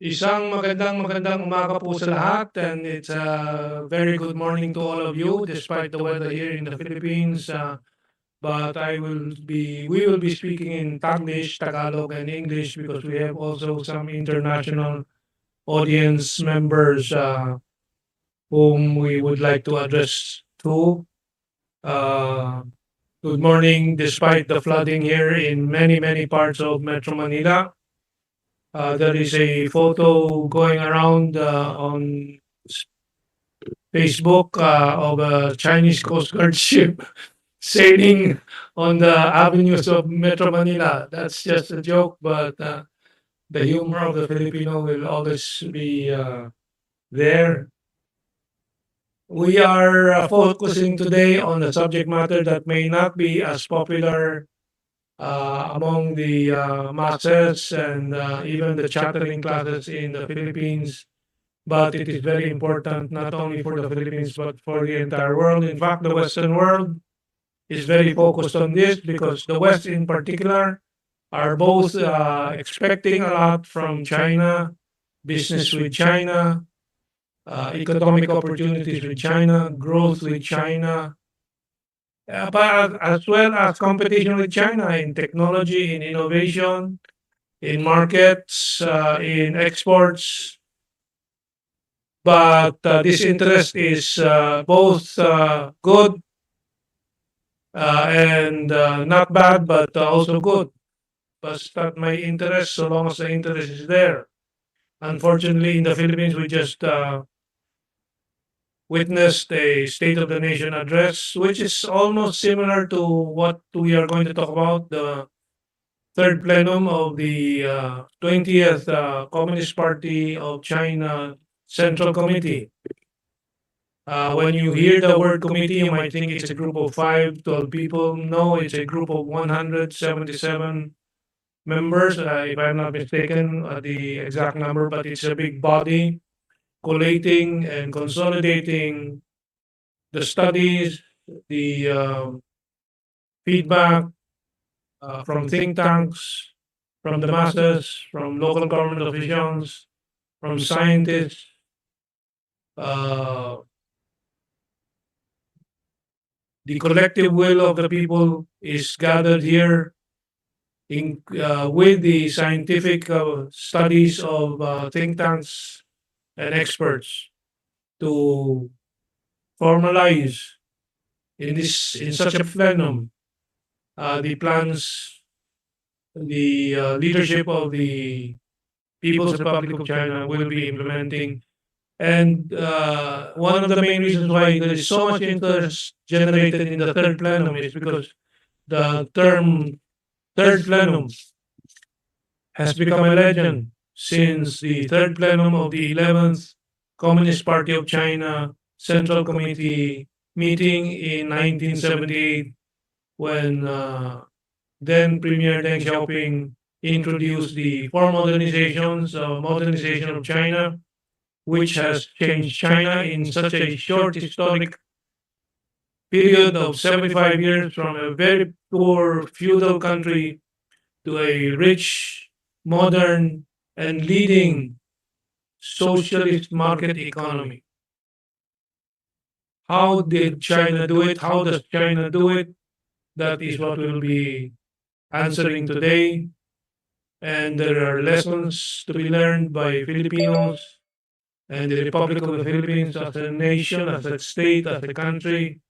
Isang magandang umaga po sa lahat, and it's a very good morning to all of you despite the weather here in the Philippines. But we will be speaking in Taglish, Tagalog, and English because we have also some international audience members whom we would like to address to. Uh, Good morning, despite the flooding here in many parts of Metro Manila. There is a photo going around on Facebook of a Chinese Coast Guard ship sailing on the avenues of Metro Manila. That's just a joke, but the humor of the Filipino will always be there. We are focusing today on a subject matter that may not be as popular among the masses and even the chattering classes in the Philippines, but it is very important not only for the Philippines but for the entire world. In fact, the Western world is very focused on this because the West, in particular, are both expecting a lot from China, business with China, economic opportunities with China, growth with China, but as well as competition with China in technology, in innovation, in markets, in exports. But this interest is both good and not bad, but also good. But that my interest, so long as the interest is there. Unfortunately, in the Philippines, we just witnessed a State of the Nation address, which is almost similar to what we are going to talk about, the third plenum of the 20th Communist Party of China Central Committee. When you hear the word committee, you might think it's a group of 12 people. No, it's a group of 177 members, if I'm not mistaken, the exact number, but it's a big body collating and consolidating the studies, the feedback from think tanks, from the masses, from local government officials, from scientists. Uh, the collective will of the people is gathered here with the scientific studies of think tanks and experts to formalize in such a plenum the plans, the leadership of the People's Republic of China will be implementing. And one of the main reasons why there is so much interest generated in the third plenum is because the term third plenum has become a legend since the third plenum of the 11th Communist Party of China Central Committee meeting in 1978, when then Premier Deng Xiaoping introduced the four modernization of China, which has changed China in such a short historic period of 75 years from a very poor feudal country to a rich, modern, and leading socialist market economy. How did China do it? How does China do it? That is what we'll be answering today. And there are lessons to be learned by Filipinos and the Republic of the Philippines as a nation, as a state, as a country,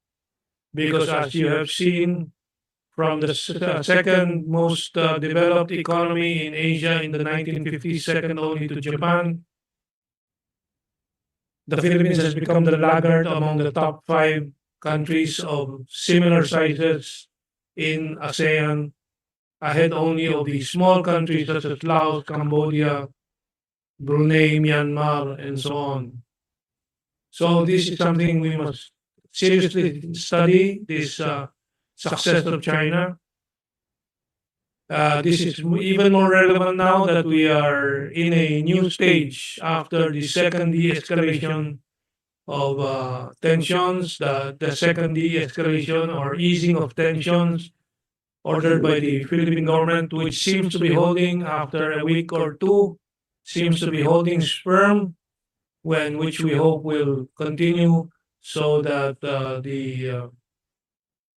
because as you have seen, from the second most developed economy in Asia in the 1950s, second only to Japan, the Philippines has become the laggard among the top five countries of similar sizes in ASEAN, ahead only of the small countries such as Laos, Cambodia, Brunei, Myanmar, and so on. So this is something we must seriously study, this success of China. This is even more relevant now that we are in a new stage after the second de-escalation of tensions, the second de-escalation or easing of tensions ordered by the Philippine government, which seems to be holding after a week or two. seems to be holding firm, when which we hope will continue, so that the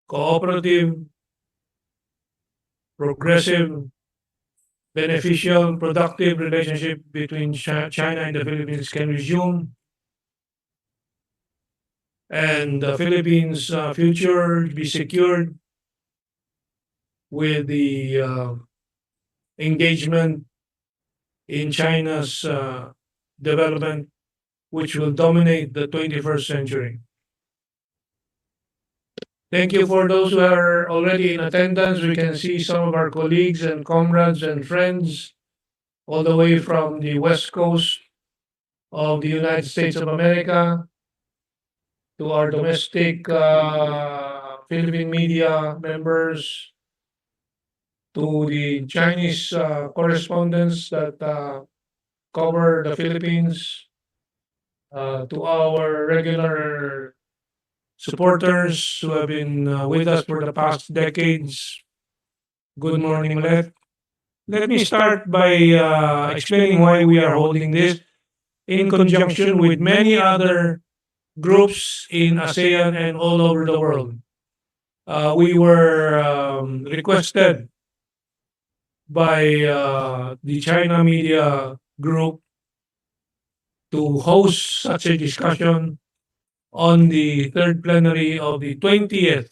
cooperative, progressive, beneficial, productive relationship between China and the Philippines can resume, and the Philippines' future be secured with the engagement in China's development, which will dominate the 21st century. Thank you for those who are already in attendance. We can see some of our colleagues and comrades and friends all the way from the West Coast of the United States of America, to our domestic Philippine media members, to the Chinese correspondents that cover the Philippines, to our regular supporters who have been with us for the past decades. Good morning ulit. Let me start by explaining why we are holding this in conjunction with many other groups in ASEAN and all over the world. We were requested by the China Media Group to host such a discussion on the third plenary of the 20th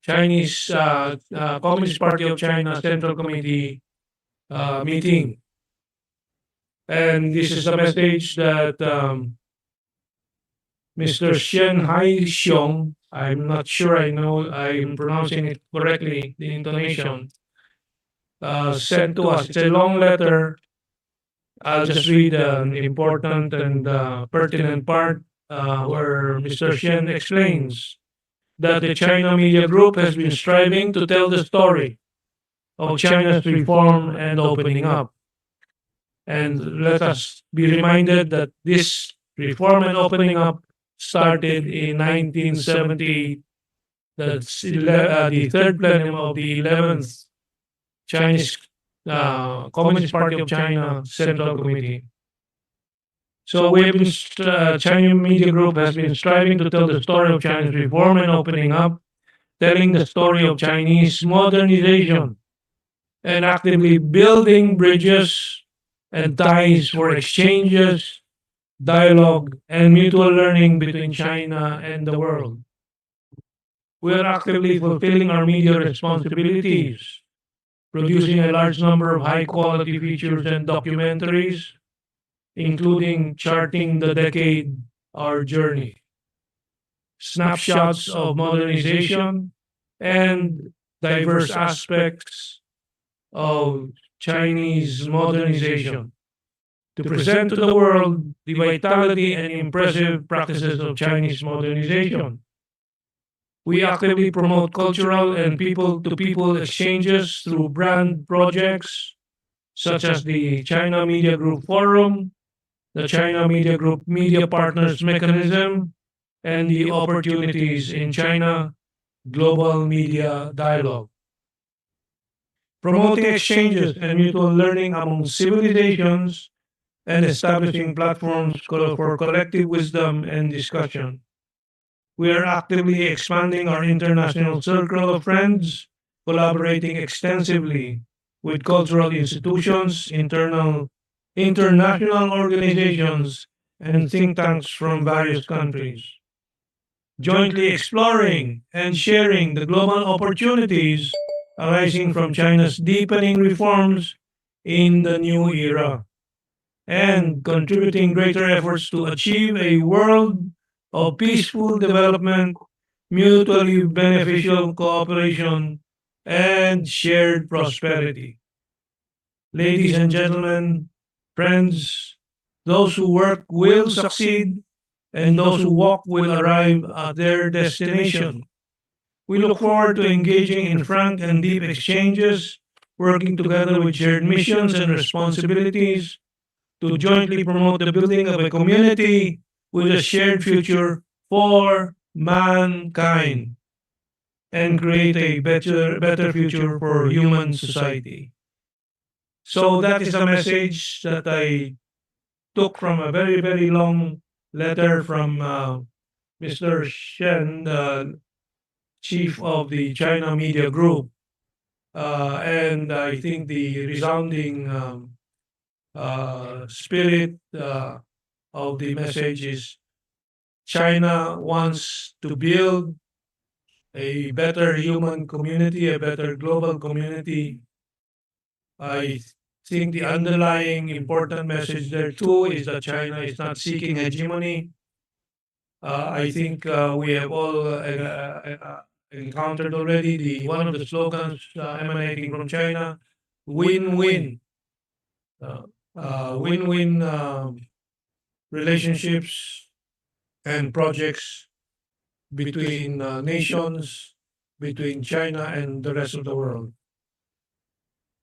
Chinese Communist Party of China Central Committee meeting. And this is a message that Mr. Shen Hai Xiong, I'm not sure I know I'm pronouncing it correctly, the intonation, sent to us. It's a long letter. I'll just read an important and pertinent part where Mr. Shen explains that the China Media Group has been striving to tell the story of China's reform and opening up. And let us be reminded that this reform and opening up started in 1978. That's the third plenum of the 11th Chinese Communist Party of China Central Committee. So we have been, China Media Group has been striving to tell the story of China's reform and opening up, telling the story of Chinese modernization, and actively building bridges and ties for exchanges, dialogue, and mutual learning between China and the world. We are actively fulfilling our media responsibilities, producing a large number of high quality features and documentaries, including Charting the Decade, Our Journey, snapshots of modernization, and diverse aspects of Chinese modernization, to present to the world the vitality and impressive practices of Chinese modernization. We actively promote cultural and people to people exchanges through brand projects such as the China Media Group Forum, the China Media Group Media Partners Mechanism, and the Opportunities in China Global Media Dialogue. Promoting exchanges and mutual learning among civilizations, and establishing platforms for collective wisdom and discussion. We are actively expanding our international circle of friends, collaborating extensively with cultural institutions, international organizations, and think tanks from various countries, jointly exploring and sharing the global opportunities arising from China's deepening reforms in the new era, and contributing greater efforts to achieve a world of peaceful development, mutually beneficial cooperation, and shared prosperity. Ladies and gentlemen, friends, those who work will succeed, and those who walk will arrive at their destination. We look forward to engaging in frank and deep exchanges, working together with shared missions and responsibilities to jointly promote the building of a community with a shared future for mankind, and create a better future for human society. So that is a message that I took from a very, very long letter from Mr. Shen, the chief of the China Media Group. And I think the resounding spirit of the message is China wants to build a better human community, a better global community. I think the underlying important message there too is that China is not seeking hegemony. I think we have all encountered already the one of the slogans emanating from China: "Win-win." Uh, Win-win relationships and projects between nations, between China and the rest of the world.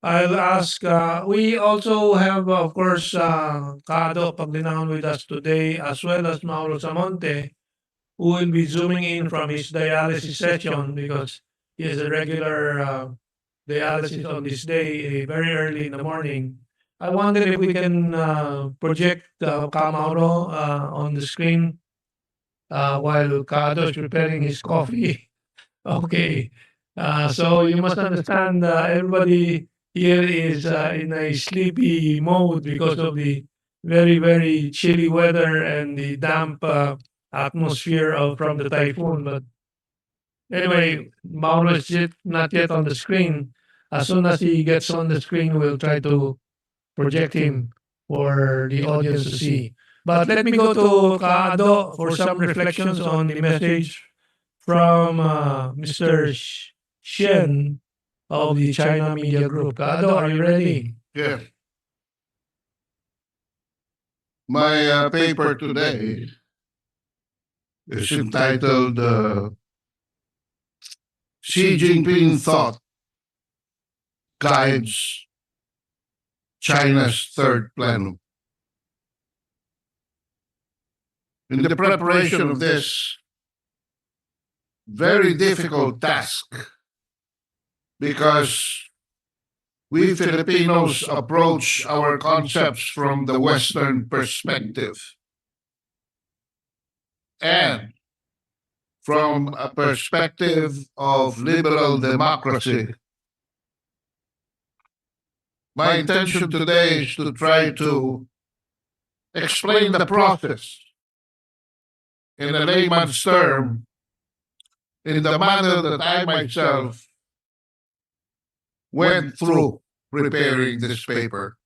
I'll ask, we also have, of course, Kado Paglinahon with us today, as well as Mauro Samonte, who will be zooming in from his dialysis session because he has a regular dialysis on this day, very early in the morning. I wonder if we can project Ka Mauro on the screen while Kado is preparing his coffee. Okay. So you must understand, everybody here is in a sleepy mode because of the very, very chilly weather and the damp atmosphere from the typhoon. But anyway, Mauro is not yet on the screen. As soon as he gets on the screen, we'll try to project him for the audience to see. But let me go to Kaado for some reflections on the message from Mr. Shen of the China Media Group. Kaado, are you ready? Yes. My paper today is entitled Xi Jinping Thought Guides China's Third Plenum. In the preparation of this very difficult task, because we Filipinos approach our concepts from the Western perspective and from a perspective of liberal democracy. My intention today is to try to explain the process in a layman's term in the manner that I myself went through preparing this paper.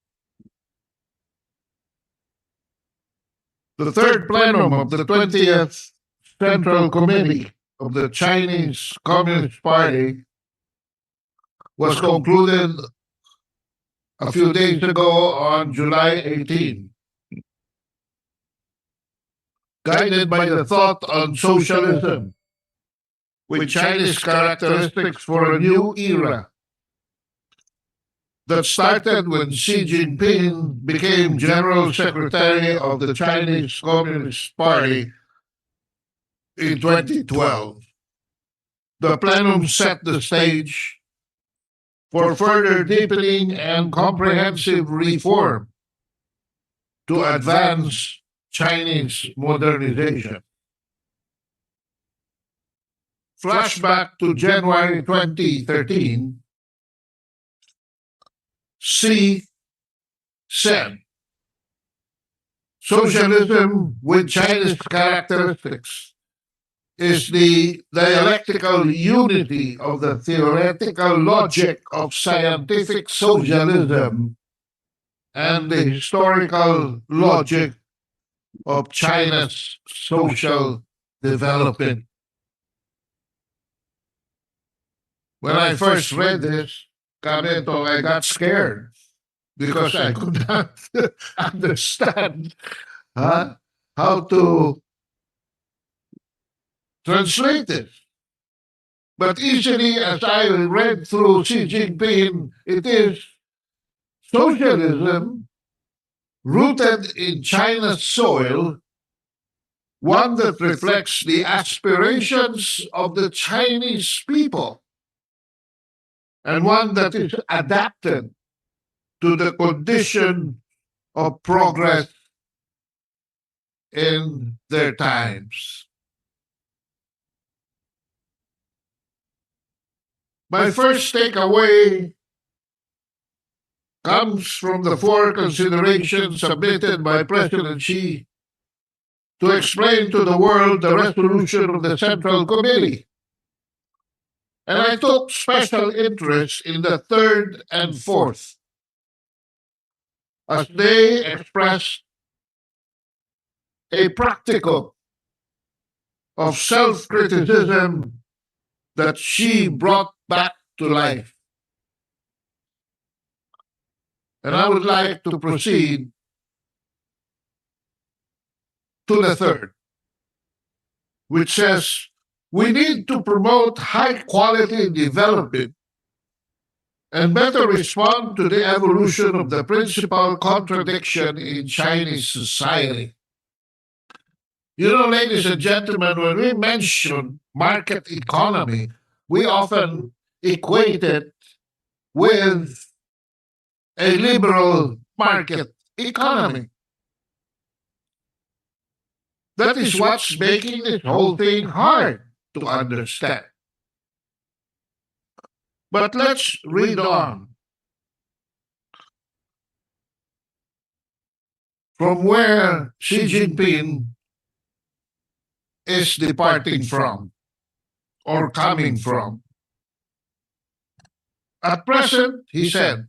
The third plenum of the 20th Central Committee of the Chinese Communist Party was concluded a few days ago on July 18, guided by the thought on socialism, with Chinese characteristics for a new era that started when Xi Jinping became General Secretary of the Chinese Communist Party in 2012. The plenum set the stage for further deepening and comprehensive reform to advance Chinese modernization. Flashback to January 2013, Xi said, "Socialism with Chinese characteristics is the dialectical unity of the theoretical logic of scientific socialism and the historical logic of China's social development." When I first read this, Kamento, I got scared because I could not understand how to translate it. But easily, as I read through Xi Jinping, it is socialism rooted in China's soil, one that reflects the aspirations of the Chinese people, and one that is adapted to the condition of progress in their times. My first takeaway comes from the four considerations submitted by President Xi to explain to the world the resolution of the Central Committee. And I took special interest in the third and fourth, as they expressed a practical of self criticism that she brought back to life. And I would like to proceed to the third, which says we need to promote high quality development and better respond to the evolution of the principal contradiction in Chinese society. You know, ladies and gentlemen, when we mention market economy, we often equate it with a liberal market economy. That is what's making this whole thing hard to understand. But let's read on from where Xi Jinping is departing from or coming from. At present, he said,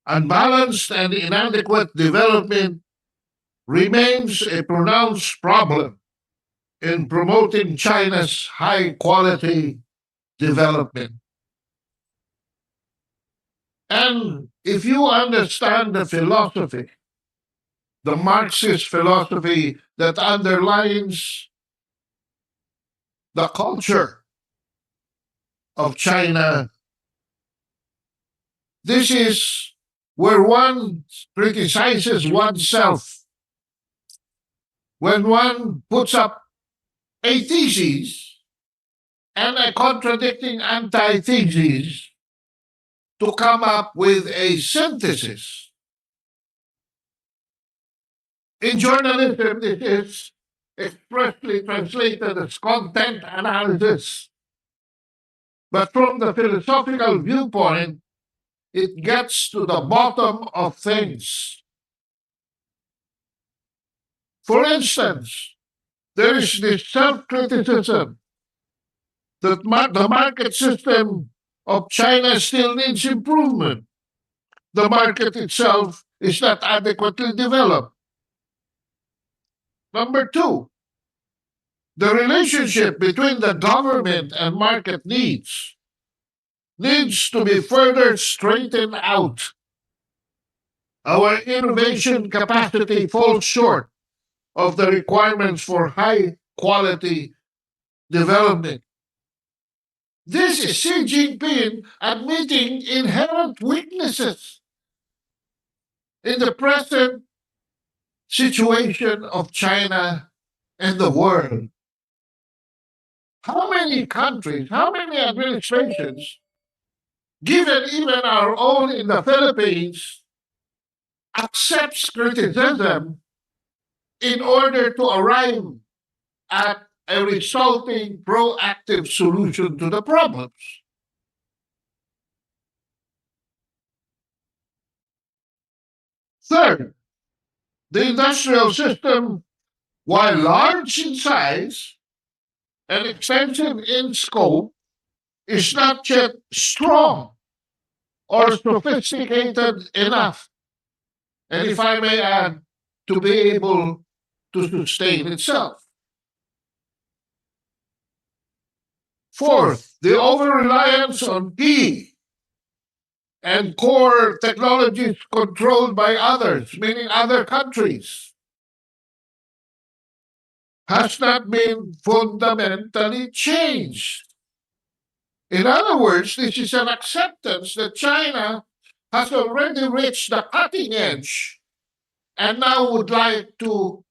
unbalanced and inadequate development remains a pronounced problem in promoting China's high quality development. And if you understand the philosophy, the Marxist philosophy that underlines the culture of China, this is where one criticizes oneself when one puts up a thesis and a contradicting antithesis to come up with a synthesis. In journalism, this is expressly translated as content analysis. But from the philosophical viewpoint, it gets to the bottom of things. For instance, there is this self criticism that the market system of China still needs improvement. The market itself is not adequately developed. Number two, the relationship between the government and market needs to be further straightened out. Our innovation capacity falls short of the requirements for high quality development. This is Xi Jinping admitting inherent weaknesses in the present situation of China and the world. How many countries, how many administrations, given even our own in the Philippines, accepts criticism in order to arrive at a resulting proactive solution to the problems? Third, the industrial system, while large in size and extensive in scope, is not yet strong or sophisticated enough, and if I may add, to be able to sustain itself. Fourth, the over reliance on key and core technologies controlled by others, meaning other countries, has not been fundamentally changed. In other words, this is an acceptance that China has already reached the cutting edge and now would like to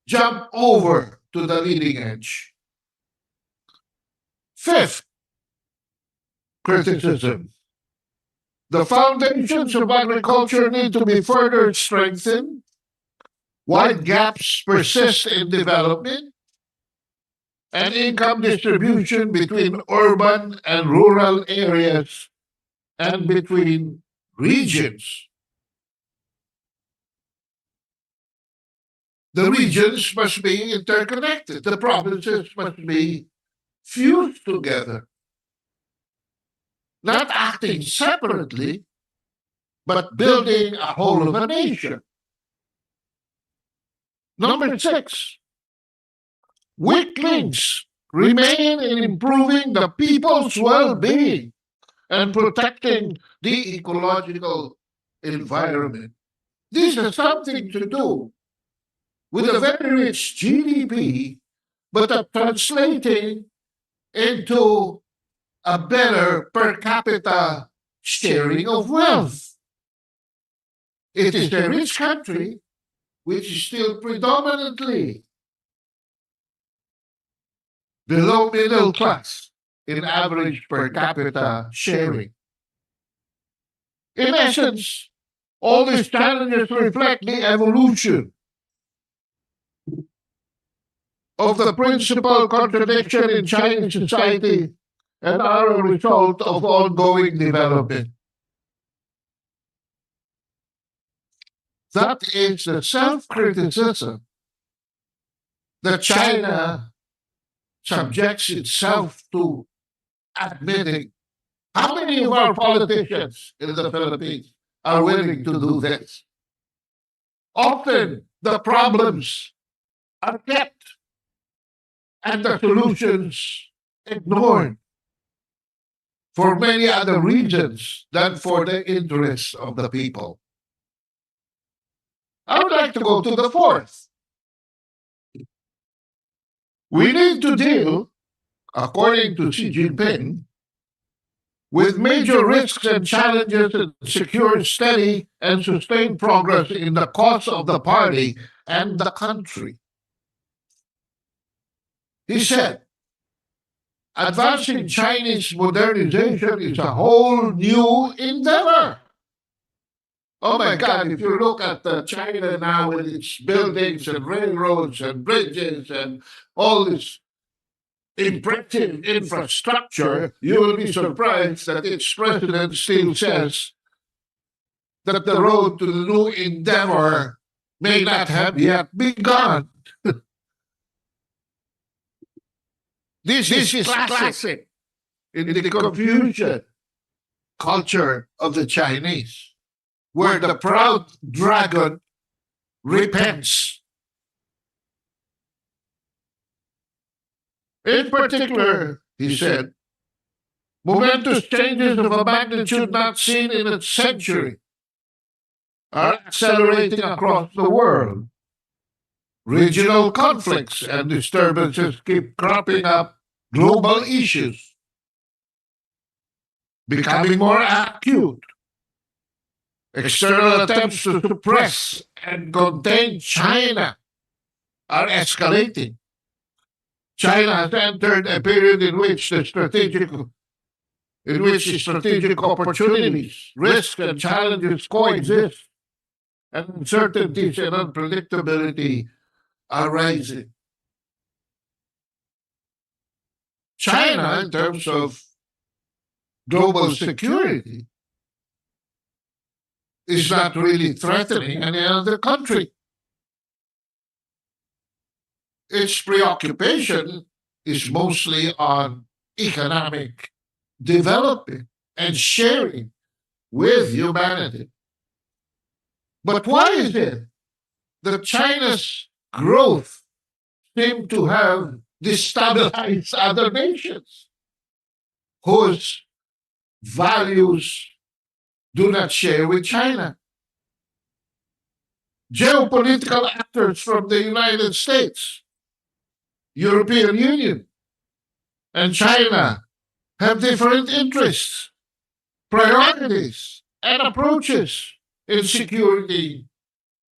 jump over to the leading edge. Fifth, criticism. The foundations of agriculture need to be further strengthened. Wide gaps persist in development, and income distribution between urban and rural areas and between regions. The regions must be interconnected. The provinces must be fused together, not acting separately, but building a whole of a nation. Number six, weak links remain in improving the people's well being and protecting the ecological environment. This has something to do with a very rich GDP, but translating into a better per capita sharing of wealth. It is a rich country which is still predominantly below middle class in average per capita sharing. In essence, all these challenges reflect the evolution of the principal contradiction in Chinese society and are a result of ongoing development. That is the self criticism that China subjects itself to admitting. How many of our politicians in the Philippines are willing to do this? Often the problems are kept and the solutions ignored for many other reasons than for the interests of the people. I would like to go to the fourth. We need to deal, according to Xi Jinping, with major risks and challenges and secure steady and sustained progress in the cause of the party and the country. He said, advancing Chinese modernization is a whole new endeavor. Oh my God, if you look at China now with its buildings and railroads and bridges and all this impressive infrastructure, you will be surprised that its president still says that the road to the new endeavor may not have yet begun. This is classic in the Confucian culture of the Chinese, where the proud dragon repents. In particular, he said, momentous changes of a magnitude not seen in a century are accelerating across the world. Regional conflicts and disturbances keep cropping up, global issues becoming more acute. External attempts to suppress and contain China are escalating. China has entered a period in which strategic opportunities, risks, and challenges coexist, and uncertainties and unpredictability are rising. China, in terms of global security, is not really threatening any other country. Its preoccupation is mostly on economic development and sharing with humanity. But why is it that China's growth seems to have destabilized other nations whose values do not share with China? Geopolitical actors from the United States, European Union, and China have different interests, priorities, and approaches in security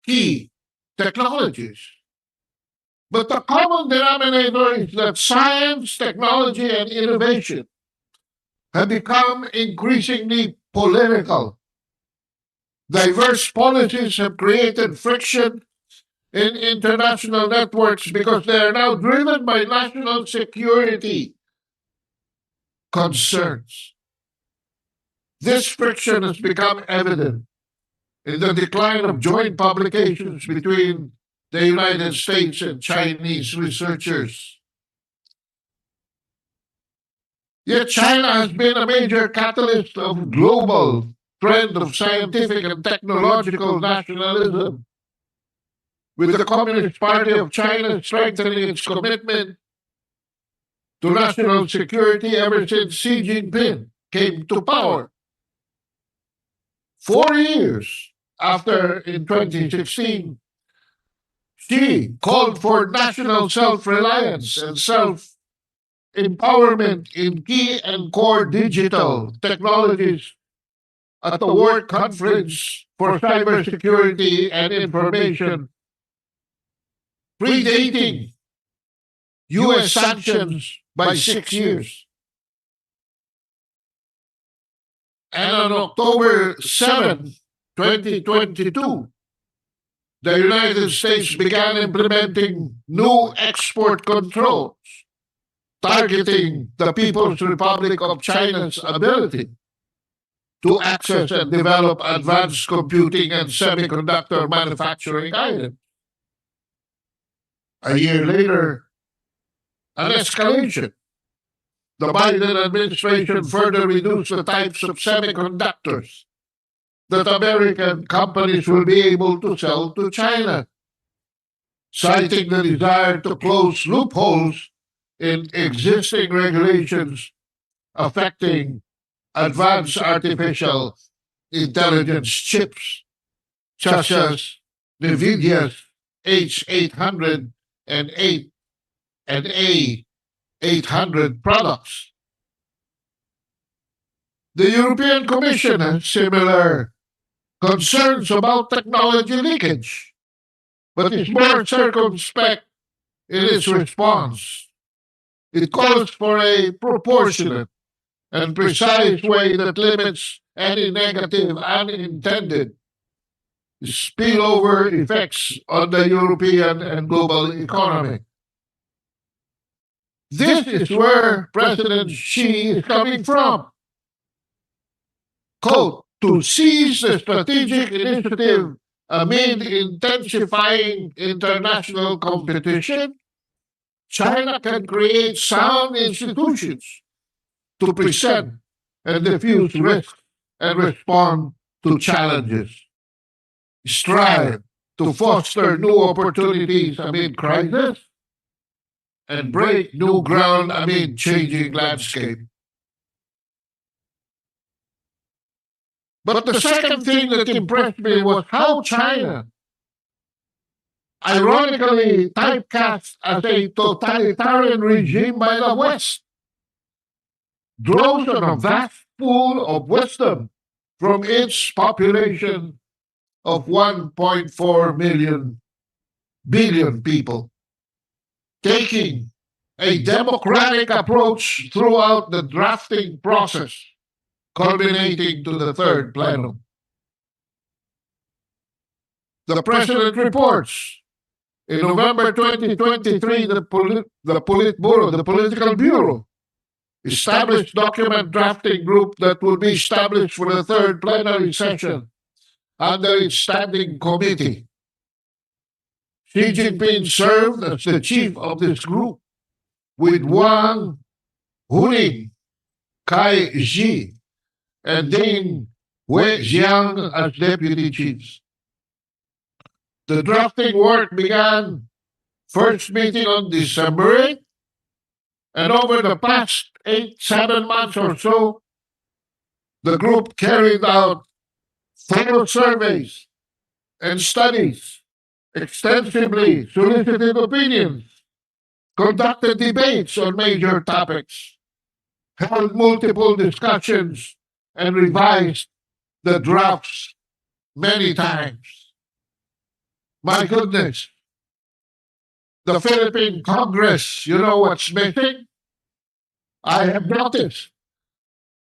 key technologies. But the common denominator is that science, technology, and innovation have become increasingly political. Diverse policies have created friction in international networks because they are now driven by national security concerns. This friction has become evident in the decline of joint publications between the United States and Chinese researchers. Yet China has been a major catalyst of global trend of scientific and technological nationalism, with the Communist Party of China strengthening its commitment to national security ever since Xi Jinping came to power. 4 years after, in 2016, Xi called for national self-reliance and self-empowerment in key and core digital technologies at the World Conference for Cybersecurity and Information, predating U.S. sanctions by 6 years. And on October 7, 2022, the United States began implementing new export controls, targeting the People's Republic of China's ability to access and develop advanced computing and semiconductor manufacturing items. A year later, an escalation. The Biden administration further reduced the types of semiconductors that American companies will be able to sell to China, citing the desire to close loopholes in existing regulations affecting advanced artificial intelligence chips, such as NVIDIA's H800 and A800 products. The European Commission has similar concerns about technology leakage, but is more circumspect in its response. It calls for a proportionate and precise way that limits any negative unintended spillover effects on the European and global economy. This is where President Xi is coming from. Quote, to seize the strategic initiative amid intensifying international competition, China can create sound institutions to present and diffuse risks and respond to challenges. Strive to foster new opportunities amid crisis and break new ground amid changing landscape. But the second thing that impressed me was how China, ironically typecast as a totalitarian regime by the West, draws on a vast pool of wisdom from its population of 1.4 billion people, taking a democratic approach throughout the drafting process, culminating to the third plenum. The President reports in November 2023, the Politburo, the Political Bureau, established document drafting group that will be established for the third plenary session under its standing committee. Xi Jinping served as the chief of this group, with Wang Huning, Kai Ji, and Ding Weijiang as deputy chiefs. The drafting work began first meeting on December 8th, and over the past 7 months or so, the group carried out thorough surveys and studies, extensively solicited opinions, conducted debates on major topics, held multiple discussions, and revised the drafts many times. My goodness, the Philippine Congress, you know what's missing? I have noticed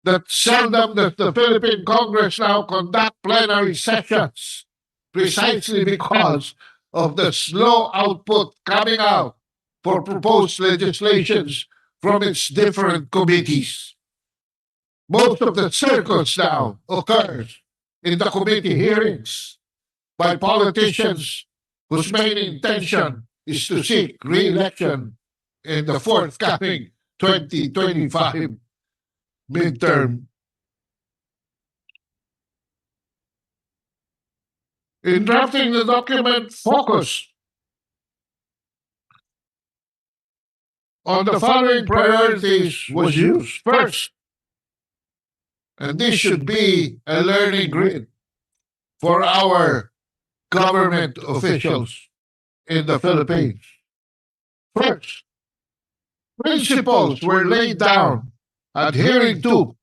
that seldom does the Philippine Congress now conduct plenary sessions, precisely because of the slow output coming out for proposed legislations from its different committees. Most of the circus now occurs in the committee hearings by politicians whose main intention is to seek re-election in the forthcoming 2025 midterm. In drafting the document, focus on the following priorities was used. First, and this should be a learning grid for our government officials in the Philippines. First, principles were laid down adhering to,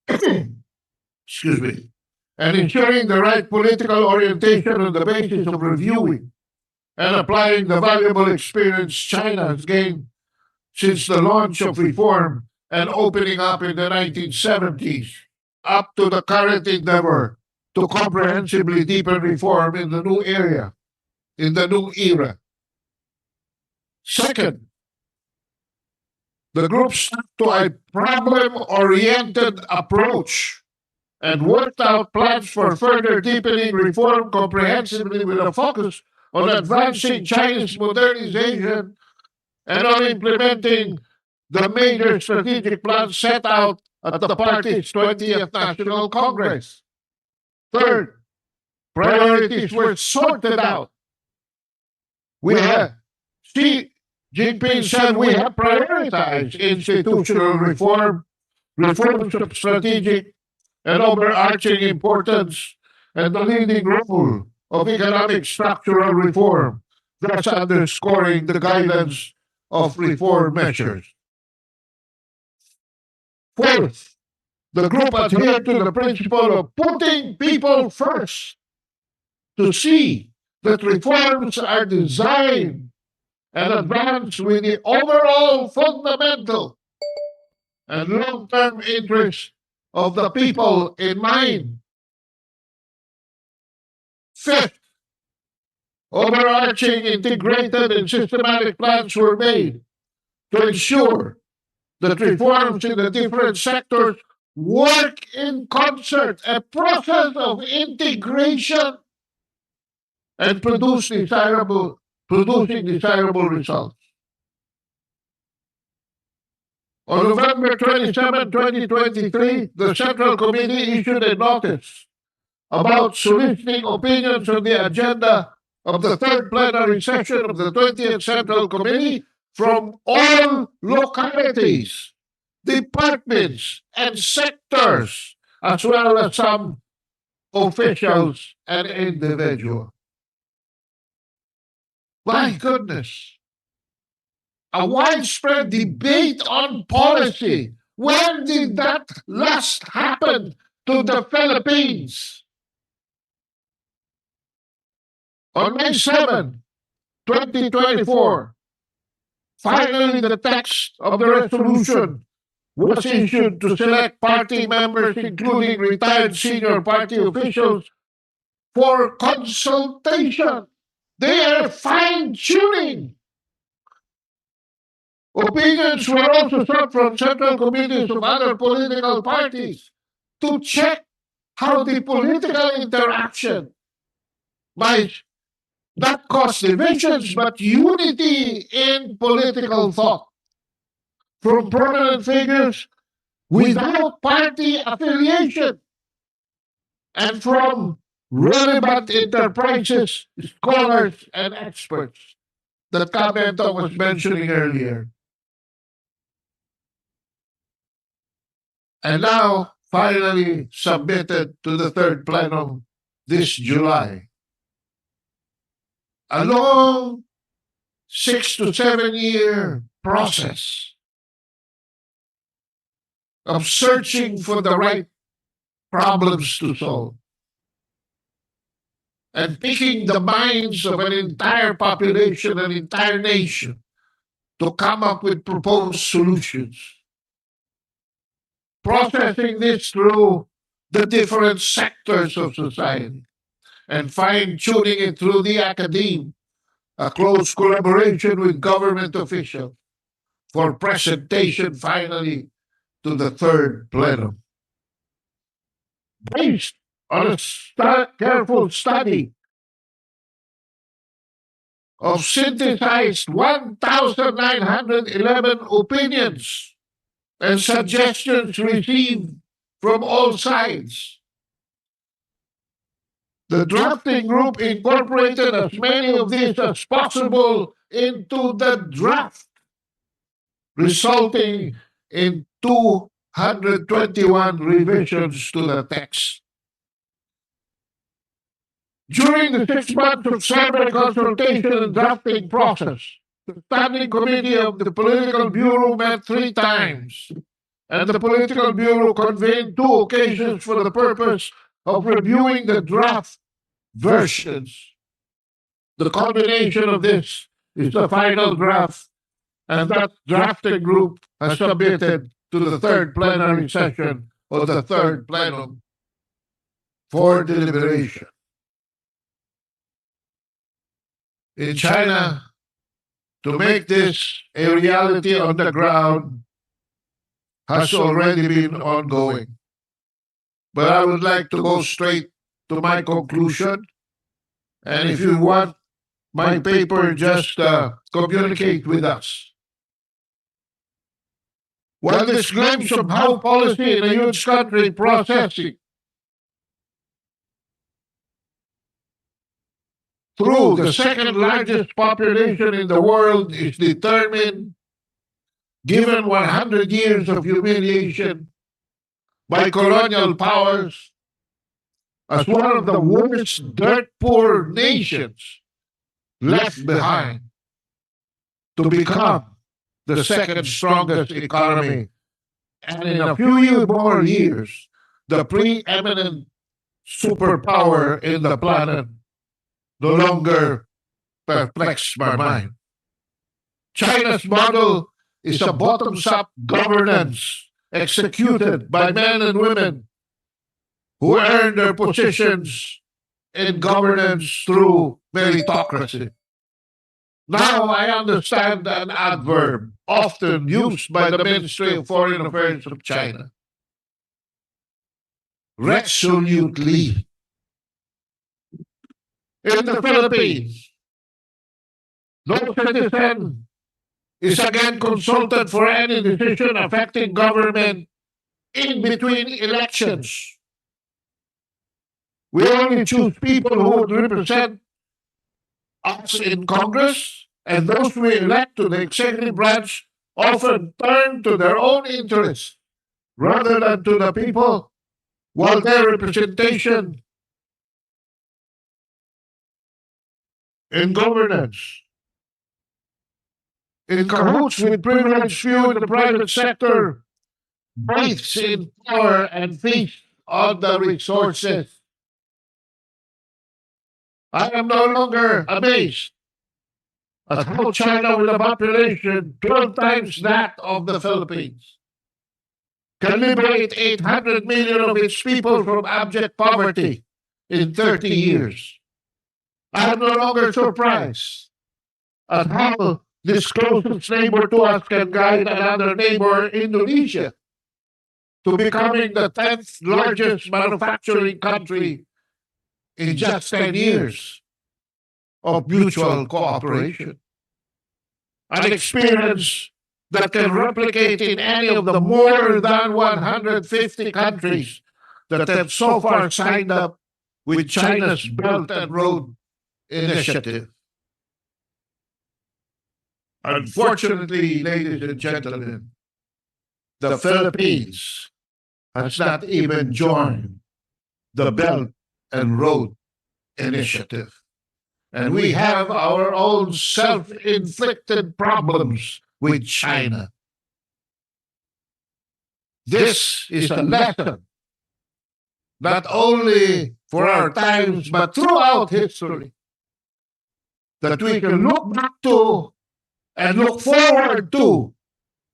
excuse me, and ensuring the right political orientation on the basis of reviewing and applying the valuable experience China has gained since the launch of reform and opening up in the 1970s up to the current endeavor to comprehensively deepen reform in the new area, in the new era. Second, the group stuck to a problem-oriented approach and worked out plans for further deepening reform comprehensively with a focus on advancing Chinese modernization and on implementing the major strategic plans set out at the party's 20th National Congress. Third, priorities were sorted out. Xi Jinping said we have prioritized institutional reform, reforms of strategic and overarching importance, and the leading role of economic structural reform, thus underscoring the guidance of reform measures. Fourth, the group adhered to the principle of putting people first to see that reforms are designed and advanced with the overall fundamental and long-term interests of the people in mind. Fifth, overarching, integrated, and systematic plans were made to ensure that reforms in the different sectors work in concert, a process of integration and producing desirable results. On November 27, 2023, the Central Committee issued a notice about soliciting opinions on the agenda of the third plenary session of the 20th Central Committee from all localities, departments, and sectors, as well as some officials and individuals. My goodness. A widespread debate on policy. When did that last happen to the Philippines? On May 7, 2024, finally the text of the resolution was issued to select party members, including retired senior party officials, for consultation. They are fine-tuning. Opinions were also sought from central committees of other political parties to check how the political interaction might not cause divisions but unity in political thought from prominent figures without party affiliation and from relevant enterprises, scholars, and experts that Kabento was mentioning earlier. And now finally submitted to the third plenum this July. A long 6 to 7 year process of searching for the right problems to solve and picking the minds of an entire population, an entire nation, to come up with proposed solutions. processing this through the different sectors of society and fine-tuning it through the academe, a close collaboration with government officials for presentation finally to the third plenum. Based on a careful study of synthesized 1,911 opinions and suggestions received from all sides. The drafting group incorporated as many of these as possible into the draft, resulting in 221 revisions to the text. During the 6 months of several consultation and drafting process, the Standing Committee of the Political Bureau met 3 times, and the Political Bureau convened 2 occasions for the purpose of reviewing the draft versions. The culmination of this is the final draft, and that drafting group has submitted to the third plenary session of the third plenum for deliberation. In China, to make this a reality on the ground has already been ongoing. But I would like to go straight to my conclusion. And if you want my paper, just communicate with us. While this glimpse of how policy in a huge country processing through the second largest population in the world is determined, given 100 years of humiliation by colonial powers, as one of the worst dirt-poor nations left behind to become the second strongest economy, and in a few more years, the preeminent superpower in the planet, no longer perplex my mind. China's model is a bottoms-up governance executed by men and women who earn their positions in governance through meritocracy. Now I understand an adverb often used by the Ministry of Foreign Affairs of China. Resolutely. In the Philippines, no citizen is again consulted for any decision affecting government in between elections. We only choose people who would represent us in Congress, and those we elect to the executive branch often turn to their own interests rather than to the people, while their representation in governance, in cahoots with privileged few in the private sector, bathes in power and feasts on the resources. I am no longer amazed at how China, with a population 12 times that of the Philippines, can liberate 800 million of its people from abject poverty in 30 years. I am no longer surprised at how this closest neighbor to us can guide another neighbor, Indonesia, to becoming the 10th largest manufacturing country in just 10 years of mutual cooperation. An experience that can replicate in any of the more than 150 countries that have so far signed up with China's Belt and Road Initiative. Unfortunately, ladies and gentlemen, the Philippines has not even joined the Belt and Road Initiative. And we have our own self-inflicted problems with China. This is a lesson, not only for our times, but throughout history, that we can look back to and look forward to,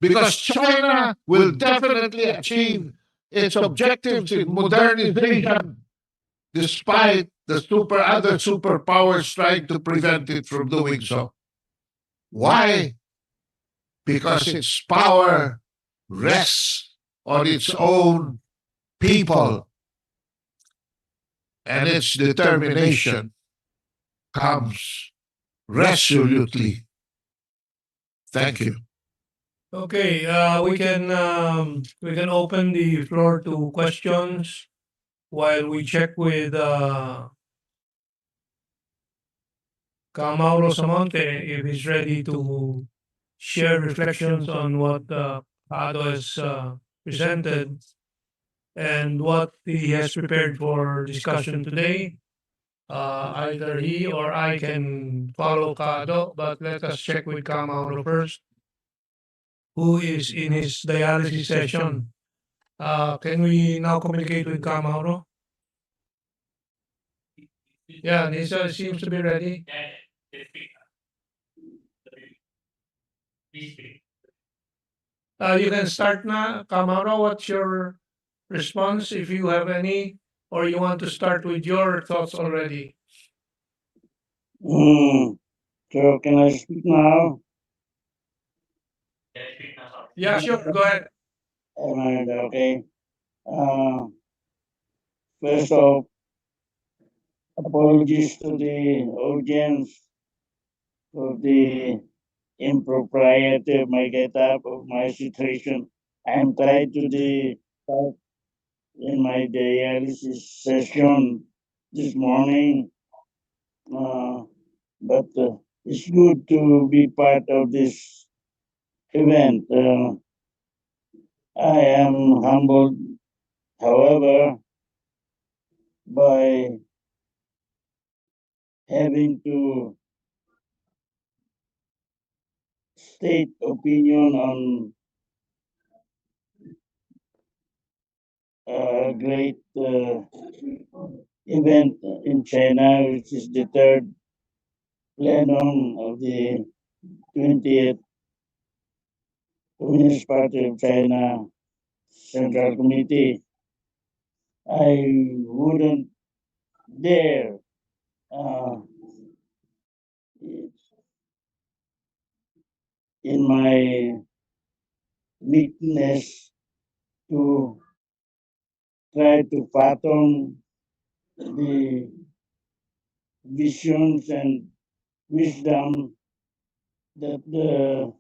because China will definitely achieve its objectives in modernization, despite the other superpowers trying to prevent it from doing so. Why? Because its power rests on its own people, and its determination comes resolutely. Thank you. Okay, we can open the floor to questions while we check with Mauro Samonte if he's ready to share reflections on what Ado has presented and what he has prepared for discussion today. Either he or I can follow Kado, but let us check with Mauro first, who is in his dialysis session. Can we now communicate with Mauro? Yeah, Nisa seems to be ready. You can start na, Mauro. What's your response if you have any, or you want to start with your thoughts already? So can I speak now? Yeah, sure. Go ahead. Am I okay? Uh, First off, apologies to the audience for the impropriety of my get-up, of my situation. I'm tied to the in my dialysis session this morning, uh, but it's good to be part of this event. I am humbled, however, by having to state opinion on a great event in China, which is the third plenum of the 20th Communist Party of China Central Committee. I wouldn't dare uh, in my weakness to try to fathom the visions and wisdom that the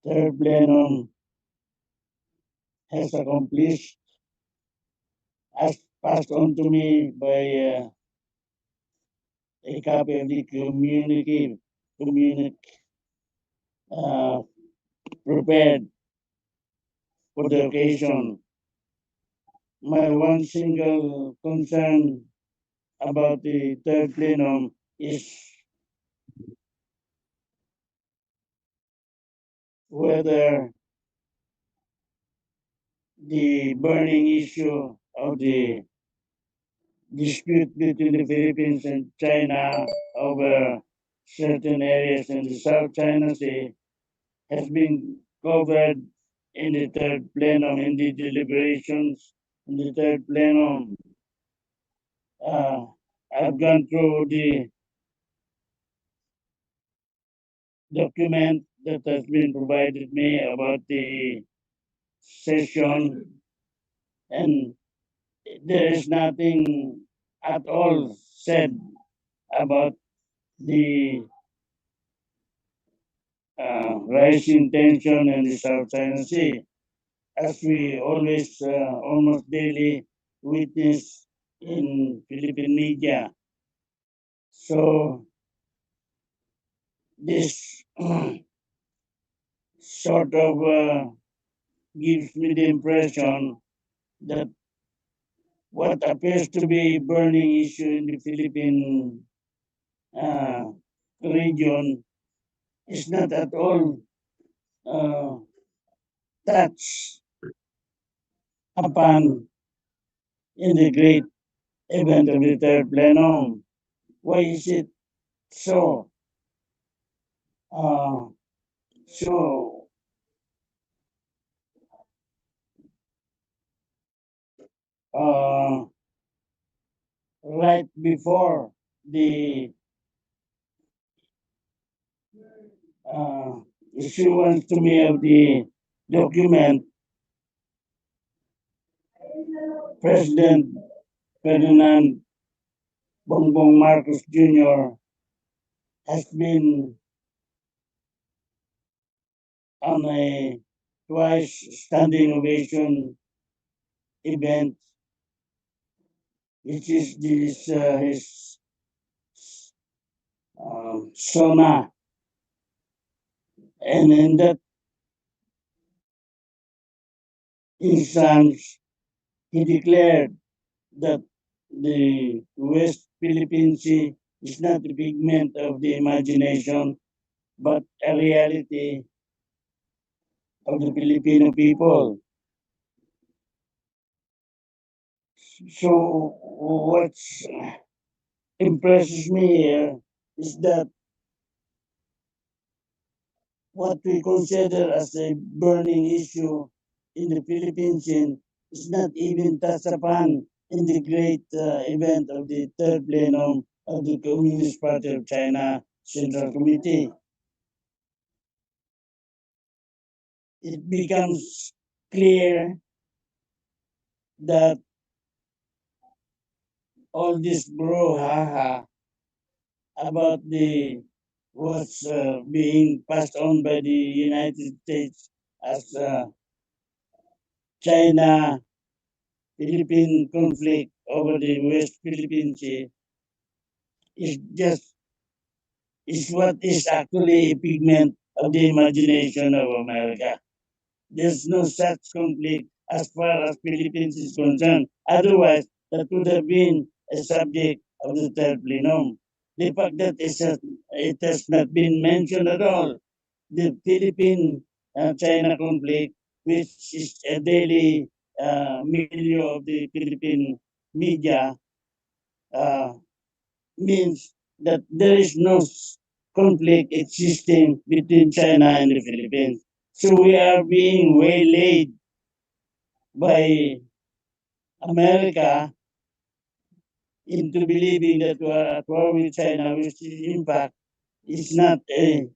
third plenum has accomplished, as passed on to me by a copy of the communique uh, prepared for the occasion. My one single concern about the third plenum is whether the burning issue of the dispute between the Philippines and China over certain areas in the South China Sea has been covered in the third plenum, in the deliberations in the third plenum. Uh, I've gone through the document that has been provided me about the session, and there is nothing at all said about the rising tension in the South China Sea, as we always almost daily witness in Philippine media. So this sort of gives me the impression that what appears to be a burning issue in the Philippine uh, region is not at all uh, touched upon in the great event of the third plenum. Why is it so? Uh, so right before the uh, issuance to me of the document, President Ferdinand Bongbong Marcos Jr. has been on a twice standing ovation event, which is this his Sona, and in that instance, he declared that the West Philippine Sea is not a figment of the imagination, but a reality of the Filipino people. So, what impresses me here is that what we consider as a burning issue in the Philippines is not even touched upon in the great event of the third plenum of the Communist Party of China Central Committee. It becomes clear that all this brouhaha about the what's being passed on by the United States as China Philippine conflict over the West Philippine Sea is just is what is actually a pigment of the imagination of America. There's no such conflict as far as Philippines is concerned. Otherwise, that would have been a subject of the third plenum. The fact that it has not been mentioned at all, the Philippine China conflict, which is a daily milieu of the Philippine media, uh, means that there is no conflict existing between China and the Philippines. So we are being waylaid by America into believing that we are at war with China, which is, in fact is not a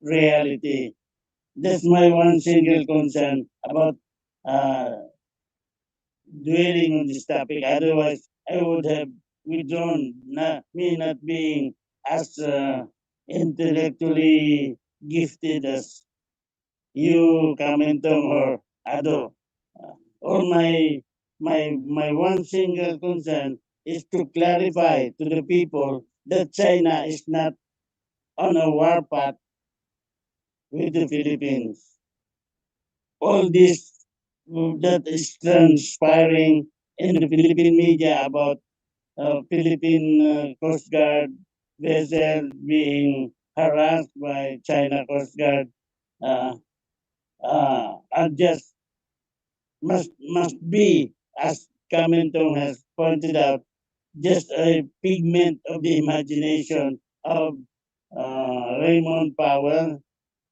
reality. That's my one single concern about uh, dwelling on this topic. Otherwise, I would have withdrawn, me not being as intellectually gifted as you, Kamentong or Ado. All my one single concern is to clarify to the people that China is not on a warpath with the Philippines. All this that is transpiring in the Philippine media about Philippine Coast Guard vessel being harassed by China Coast Guard uh, are just must be, as Kamentong has pointed out, just a pigment of the imagination of Raymond Powell,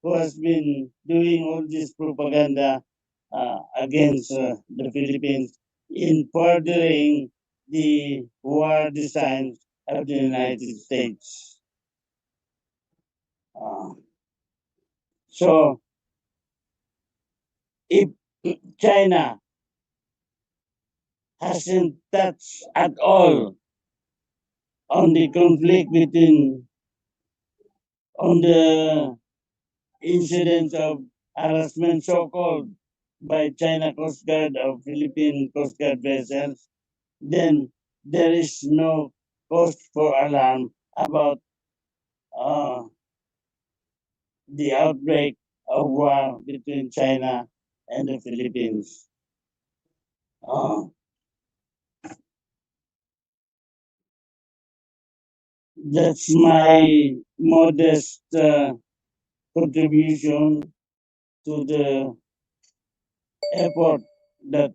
who has been doing all this propaganda against the Philippines in furthering the war designs of the United States. Uh, so, if China hasn't touched at all on the conflict between, on the incidents of harassment so-called by China Coast Guard of Philippine Coast Guard vessels, then there is no cause for alarm about uh, the outbreak of war between China and the Philippines. Uh, that's my modest contribution to the effort that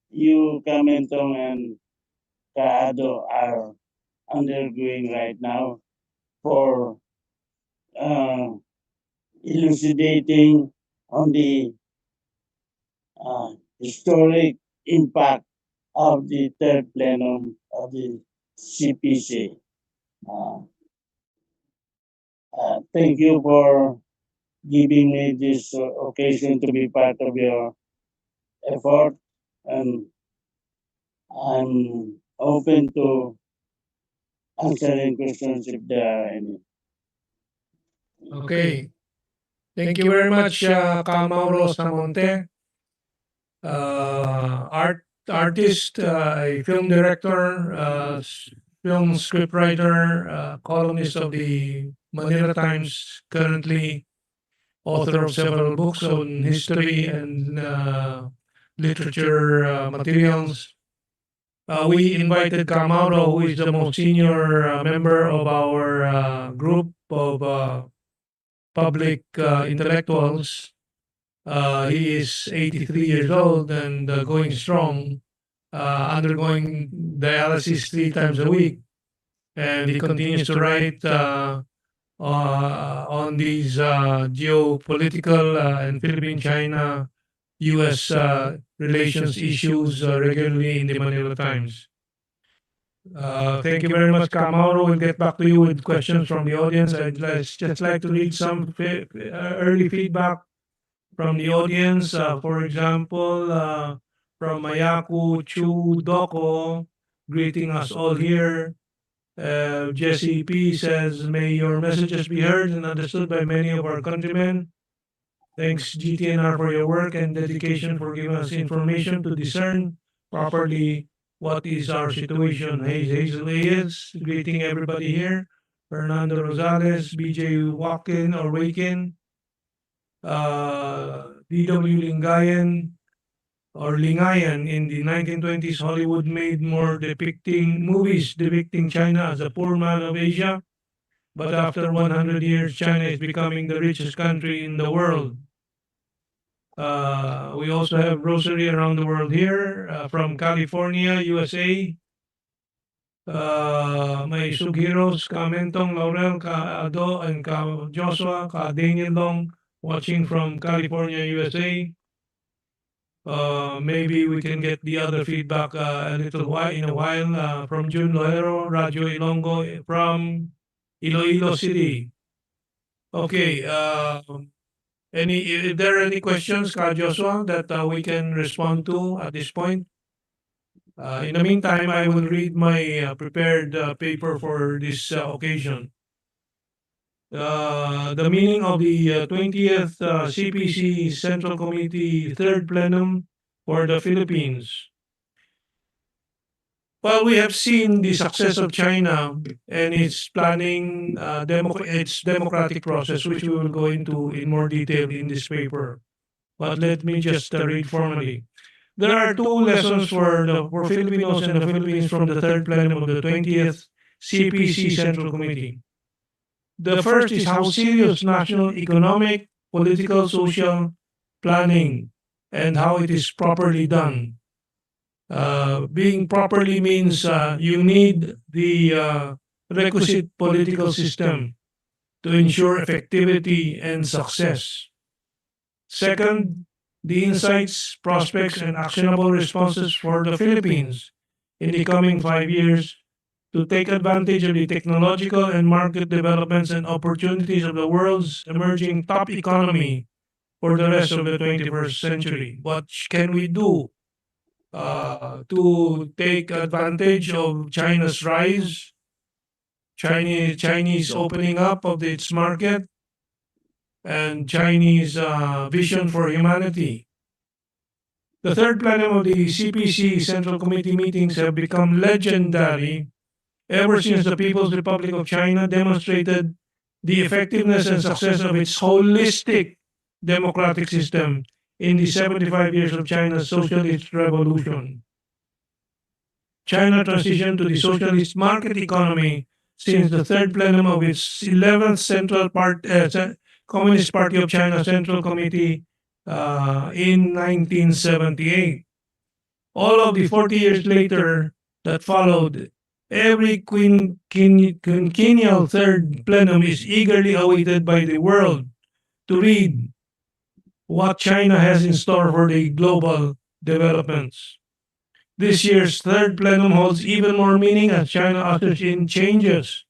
you, Kamentong, and Kaado are undergoing right now for uh, elucidating on the historic impact of the third plenum of the CPC. Uh, thank you for giving me this occasion to be part of your effort, and I'm open to answering questions if there are any. Okay. Thank you very much, Ka Mauro Samonte, artist, a film director, film scriptwriter, columnist of the Manila Times, currently author of several books on history and literature materials. We invited Kamauro, who is the most senior member of our group of public intellectuals. He is 83 years old and going strong, undergoing dialysis 3 times a week. And he continues to write on these geopolitical and Philippine China US relations issues regularly in the Manila Times. Thank you very much, Kamauro. We'll get back to you with questions from the audience. Just like to read some early feedback from the audience. For example, from Mayaku Chu Doko, greeting us all here. Jesse P says, may your messages be heard and understood by many of our countrymen. Thanks, GTNR, for your work and dedication for giving us information to discern properly what is our situation. Hazel is greeting everybody here. Fernando Rosales, BJ Wakin or Wakin, DW Lingayen or Lingayen. In the 1920s, Hollywood made more movies depicting China as a poor man of Asia. But after 100 years, China is becoming the richest country in the world. We also have Rosary Around the World here from California, USA. May Sughiros, Ka Mentong, Laurel, Ka Ado, and Ka Joshua, Ka Daniel Long, watching from California, USA. Maybe we can get the other feedback a little while in a while from June Loero, Radio Ilongo from Iloilo City. Okay. If there are any questions, Ka Joshua, that we can respond to at this point? In the meantime, I will read my prepared paper for this occasion. The meaning of the 20th CPC Central Committee Third Plenum for the Philippines. Well, we have seen the success of China and its planning, its democratic process, which we will go into in more detail in this paper. But let me just read formally. There are two lessons for Filipinos and the Philippines from the third plenum of the 20th CPC Central Committee. The first is how serious national economic, political, social planning and how it is properly done. Being properly means you need the requisite political system to ensure effectivity and success. Second, the insights, prospects, and actionable responses for the Philippines in the coming 5 years to take advantage of the technological and market developments and opportunities of the world's emerging top economy for the rest of the 21st century. What can we do to take advantage of China's rise, Chinese opening up of its market, and Chinese vision for humanity? The third plenum of the CPC Central Committee meetings have become legendary ever since the People's Republic of China demonstrated the effectiveness and success of its holistic democratic system in the 75 years of China's socialist revolution. China transitioned to the socialist market economy since the third plenum of its 11th Communist Party of China Central Committee in 1978. All of the 40 years later that followed, every quinquennial third plenum is eagerly awaited by the world to read what China has in store for the global developments. This year's third plenum holds even more meaning as China ushers in changes,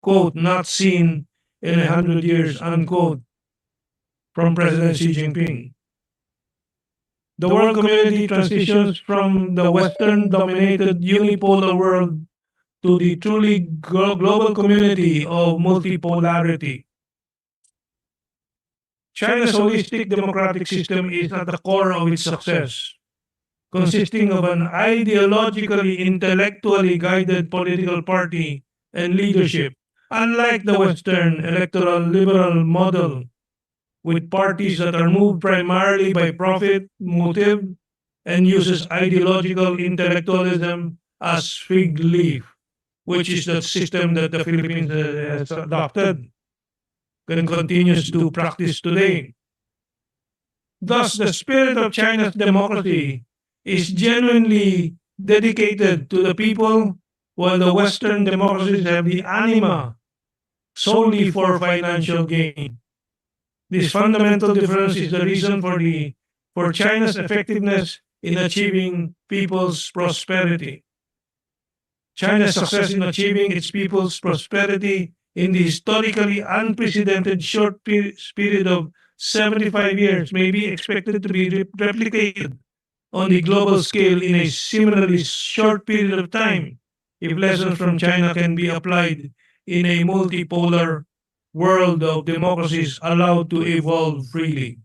quote, not seen in 100 years, unquote, from President Xi Jinping. The world community transitions from the Western dominated unipolar world to the truly global community of multipolarity. China's holistic democratic system is at the core of its success, consisting of an ideologically, intellectually guided political party and leadership, unlike the Western electoral liberal model, with parties that are moved primarily by profit motive and uses ideological intellectualism as fig leaf, which is the system that the Philippines has adopted and continues to practice today. Thus, the spirit of China's democracy is genuinely dedicated to the people, while the Western democracies have the anima solely for financial gain. This fundamental difference is the reason for China's effectiveness in achieving people's prosperity. China's success in achieving its people's prosperity in the historically unprecedented short period of 75 years may be expected to be replicated on the global scale in a similarly short period of time if lessons from China can be applied in a multipolar world of democracies allowed to evolve freely.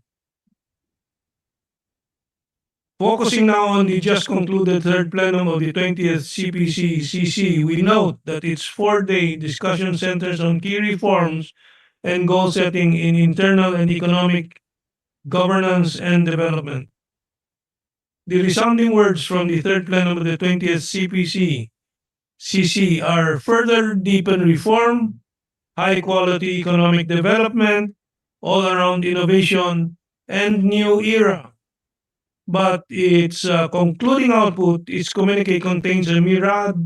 Focusing now on the just concluded third plenum of the 20th CPCCC, we note that its four-day discussion centers on key reforms and goal setting in internal and economic governance and development. The resounding words from the third plenum of the 20th CPCCC are further deepen reform, high quality economic development, all around innovation, and new era. But its concluding output, its communique contains a myriad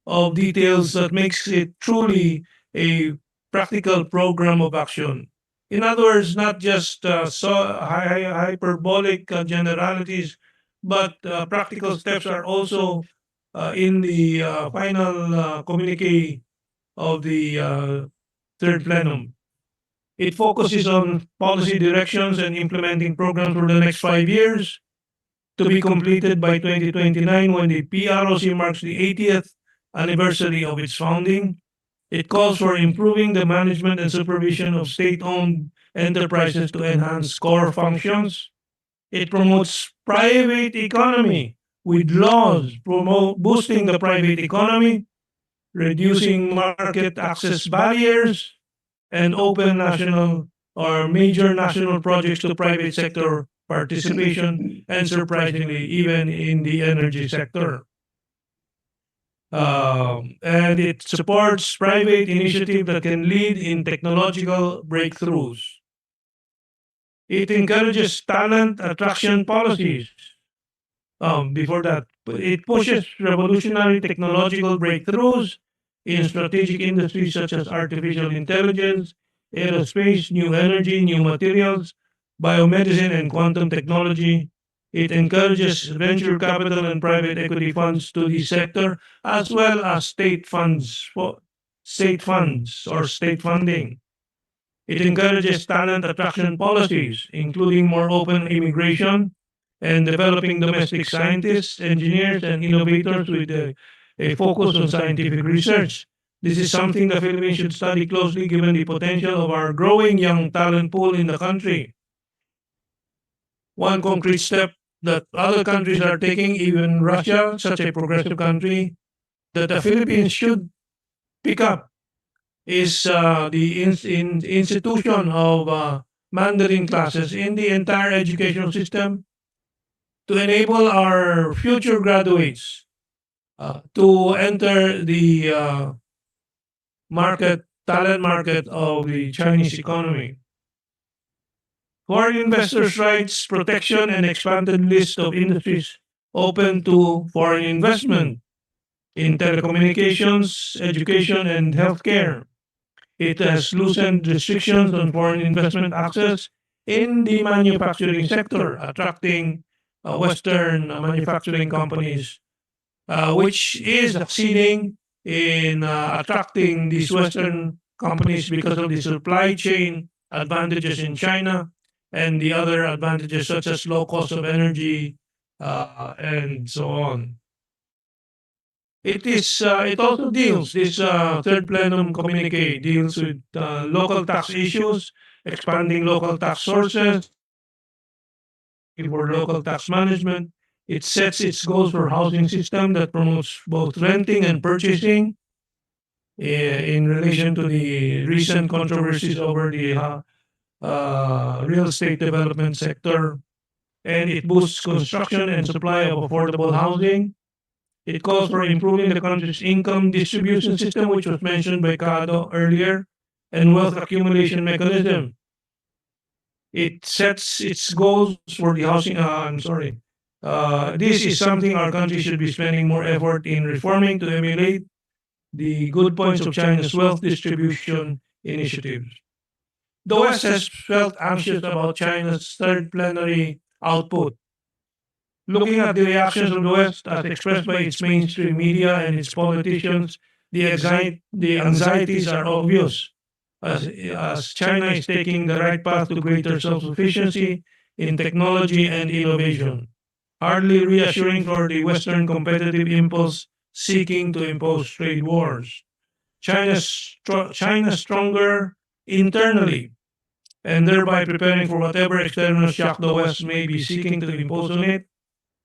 of details that makes it truly a practical program of action. In other words, not just hyperbolic generalities, but practical steps are also in the final communique of the third plenum. It focuses on policy directions and implementing programs for the next 5 years to be completed by 2029 when the PROC marks the 80th anniversary of its founding. It calls for improving the management and supervision of state-owned enterprises to enhance core functions. It promotes private economy with laws boosting the private economy, reducing market access barriers, and open national or major national projects to private sector participation, and surprisingly, even in the energy sector. And it supports private initiative that can lead in technological breakthroughs. It encourages talent attraction policies. Before that, it pushes revolutionary technological breakthroughs in strategic industries such as artificial intelligence, aerospace, new energy, new materials, biomedicine, and quantum technology. It encourages venture capital and private equity funds to the sector, as well as state funds or state funding. It encourages talent attraction policies, including more open immigration and developing domestic scientists, engineers, and innovators with a focus on scientific research. This is something the Philippines should study closely given the potential of our growing young talent pool in the country. One concrete step that other countries are taking, even Russia, such a progressive country, that the Philippines should pick up is the institution of Mandarin classes in the entire educational system to enable our future graduates to enter the talent market of the Chinese economy. Foreign investors' rights protection and expanded list of industries open to foreign investment in telecommunications, education, and healthcare. It has loosened restrictions on foreign investment access in the manufacturing sector, attracting Western manufacturing companies which is succeeding in attracting these Western companies because of the supply chain advantages in China and the other advantages such as low cost of energy and so on. It also deals, this third plenum communique deals with local tax issues, expanding local tax sources for local tax management. It sets its goals for housing system that promotes both renting and purchasing in relation to the recent controversies over the real estate development sector. And it boosts construction and supply of affordable housing. It calls for improving the country's income distribution system, which was mentioned by Cado earlier, and wealth accumulation mechanism. It sets its goals for the housing. I'm sorry. This is something our country should be spending more effort in reforming to emulate the good points of China's wealth distribution initiatives. The West has felt anxious about China's third plenary output. Looking at the reactions of the West as expressed by its mainstream media and its politicians, the anxieties are obvious as China is taking the right path to greater self sufficiency in technology and innovation, hardly reassuring for the Western competitive impulse seeking to impose trade wars. China stronger internally and thereby preparing for whatever external shock the West may be seeking to impose on it.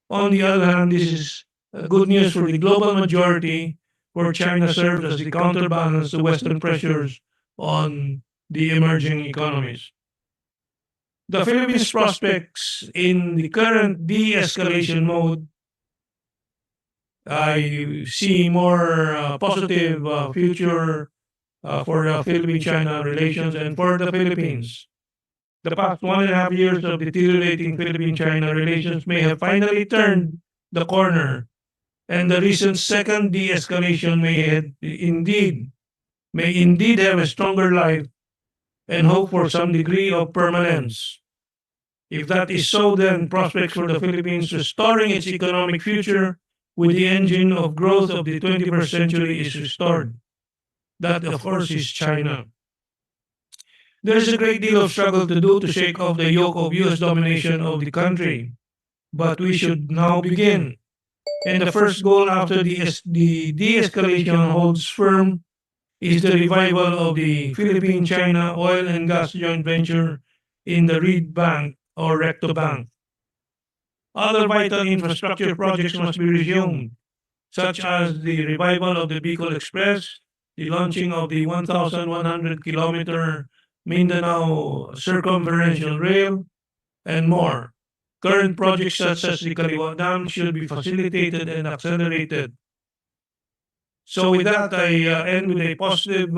On the other hand, this is good news for the global majority, where China serves as the counterbalance to Western pressures on the emerging economies. The Philippines prospects in the current de-escalation mode. I see more positive future for Philippine-China relations and for the Philippines. The past 1.5 years of deteriorating Philippine-China relations may have finally turned the corner, and the recent second de-escalation may indeed have a stronger life and hope for some degree of permanence. If that is so, then prospects for the Philippines restoring its economic future with the engine of growth of the 21st century is restored. That, of course, is China. There is a great deal of struggle to do to shake off the yoke of US domination of the country, but we should now begin. And the first goal after the de-escalation holds firm is the revival of the Philippine-China oil and gas joint venture in the Reed Bank or Recto Bank. Other vital infrastructure projects must be resumed, such as the revival of the Bicol Express, the launching of the 1,100-kilometer Mindanao Circumferential Rail, and more. Current projects such as the Kaliwa Dam should be facilitated and accelerated. So with that, I end with a positive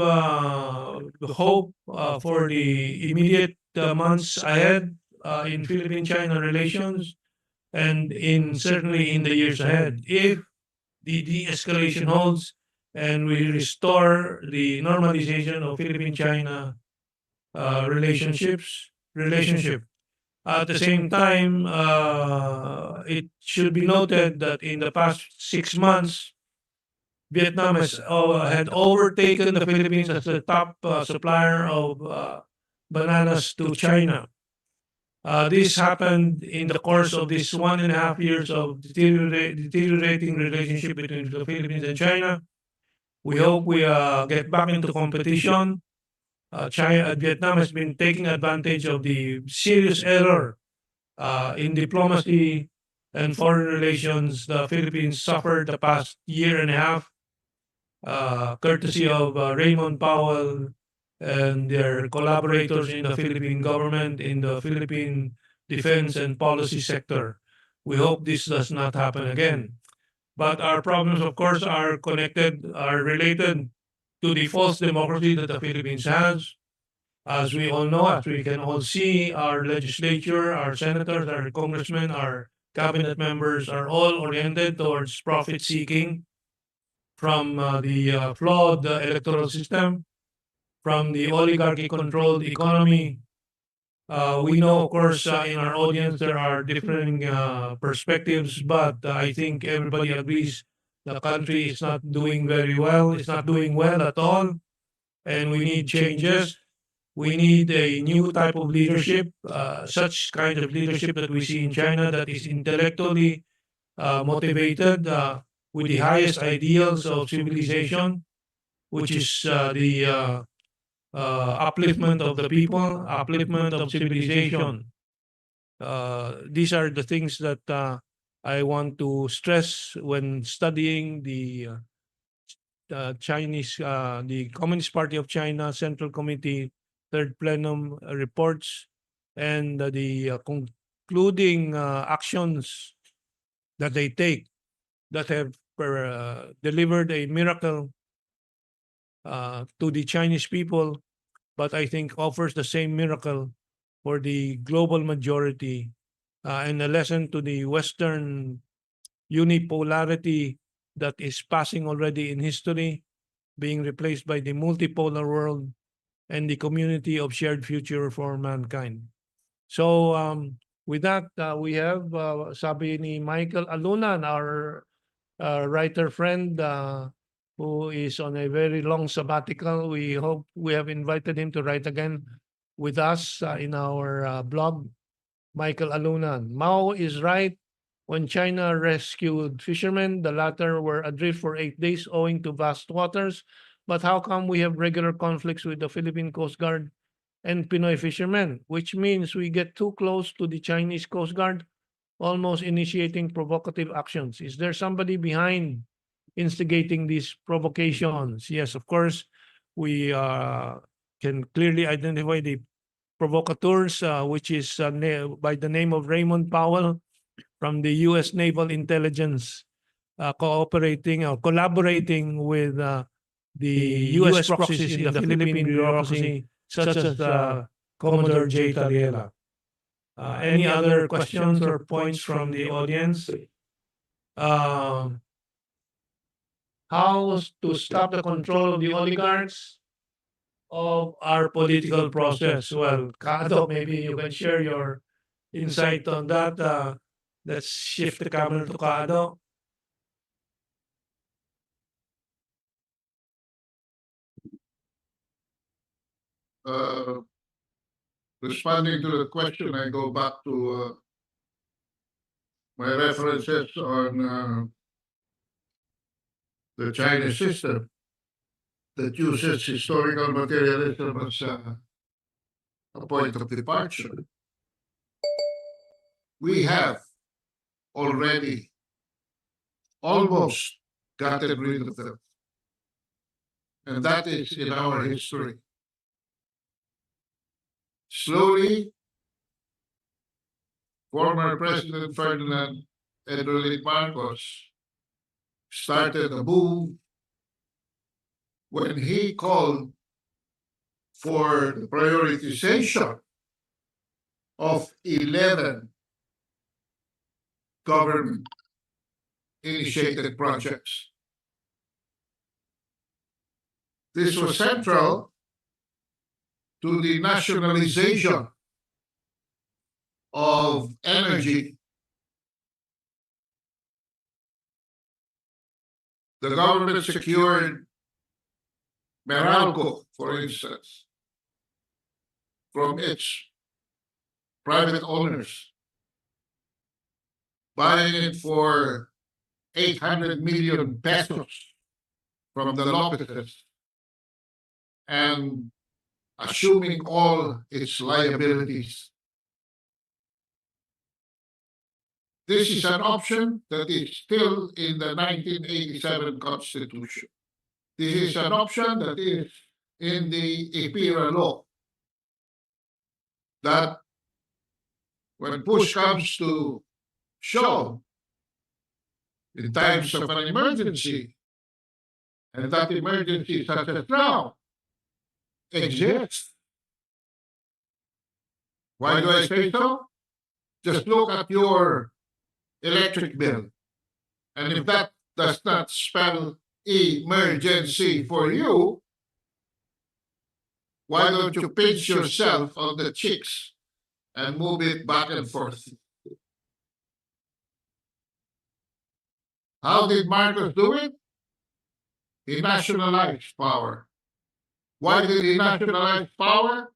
hope for the immediate months ahead in Philippine-China relations and in certainly in the years ahead. If the de-escalation holds and we restore the normalization of Philippine-China relationship. At the same time, it should be noted that in the past 6 months, Vietnam had overtaken the Philippines as the top supplier of bananas to China. This happened in the course of this 1.5 years of deteriorating relationship between the Philippines and China. We hope we get back into competition. Vietnam has been taking advantage of the serious error in diplomacy and foreign relations the Philippines suffered the past year and a half, courtesy of Raymond Powell and their collaborators in the Philippine government, in the Philippine defense and policy sector. We hope this does not happen again. But our problems, of course, are related to the false democracy that the Philippines has. As we all know, as we can all see, our legislature, our senators, our congressmen, our cabinet members are all oriented towards profit seeking from the flawed electoral system, from the oligarchy controlled economy. We know, of course, in our audience there are differing perspectives, but I think everybody agrees The country is not doing very well. It's not doing well at all. And we need changes. We need a new type of leadership, such kind of leadership that we see in China that is intellectually motivated with the highest ideals of civilization, which is the upliftment of the people, upliftment of civilization. These are the things that I want to stress when studying the Communist Party of China Central Committee Third Plenum reports and the concluding actions that they take that have delivered a miracle to the Chinese people, but I think offers the same miracle for the global majority and a lesson to the Western unipolarity that is passing already in history, being replaced by the multipolar world and the community of shared future for mankind. So with that, we have sabi ni Michael Alunan, our writer friend who is on a very long sabbatical. We hope we have invited him to write again with us in our blog. Michael Alunan. Mao is right. When China rescued fishermen, the latter were adrift for 8 days owing to vast waters. But how come we have regular conflicts with the Philippine Coast Guard and Pinoy fishermen, which means we get too close to the Chinese Coast Guard, almost initiating provocative actions? Is there somebody behind instigating these provocations? Yes, of course, we can clearly identify the provocateurs, which is by the name of Raymond Powell from the U.S. Naval Intelligence, cooperating or collaborating with the U.S. proxies in the Philippine bureaucracy, such as Commodore J. Tariela. Any other questions or points from the audience? How to stop the control of the oligarchs of our political process? Well, Kado, maybe you can share your insight on that. Let's shift the camera to Kado. Uh, Responding to the question, I go back to my references on the Chinese system that uses historical materialism as a point of departure. We have already almost gotten rid of them. And that is in our history. Slowly, former President Ferdinand Enrique Marcos started a move when he called for the prioritization of 11 government initiated projects. This was central to the nationalization of energy. The government secured Meralco, for instance, from its private owners, buying it for 800 million pesos from the Lopezes and assuming all its liabilities. This is an option that is still in the 1987 Constitution. This is an option that is in the IPIRA law, that when push comes to shove, in times of an emergency, and that emergency such as now exists. Why do I say so? Just look at your electric bill. And if that does not spell emergency for you, why don't you pinch yourself on the cheeks and move it back and forth? How did Marcos do it? He nationalized power. Why did he nationalize power?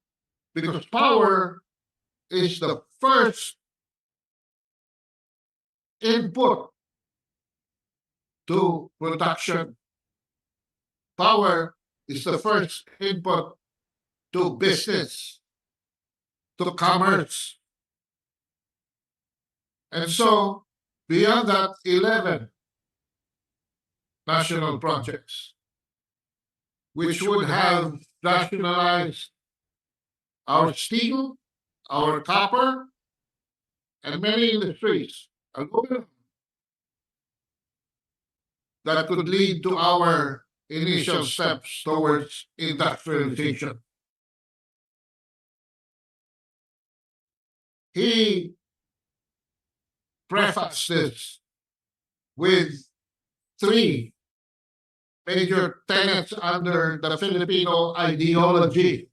Because power is the first input to production. Power is the first input to business, to commerce. And so, beyond that, 11 national projects, which would have nationalized our steel, our copper, and many industries, aluminum, that could lead to our initial steps towards industrialization. He prefaced this with three major tenets under the Filipino ideology.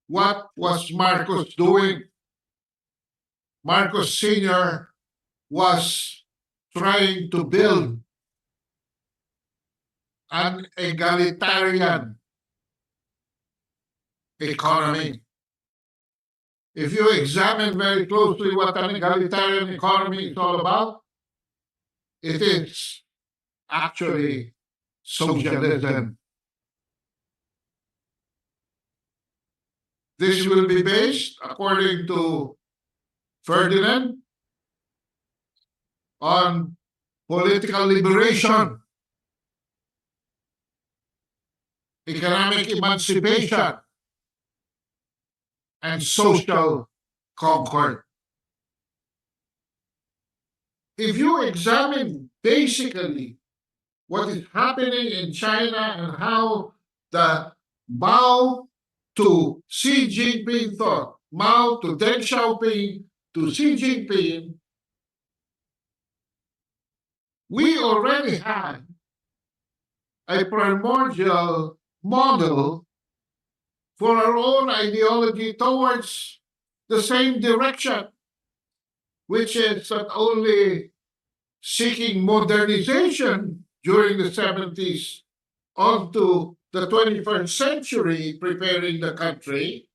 What was Marcos doing? Marcos Sr. was trying to build an egalitarian economy. If you examine very closely what an egalitarian economy is all about, it is actually socialism. This will be based, according to Ferdinand, on political liberation, economic emancipation, and social concord. If you examine basically what is happening in China and how the Mao to Xi Jinping thought, Mao to Deng Xiaoping to Xi Jinping, we already had a primordial model for our own ideology towards the same direction, which is not only seeking modernization during the 70s onto the 21st century, preparing the country.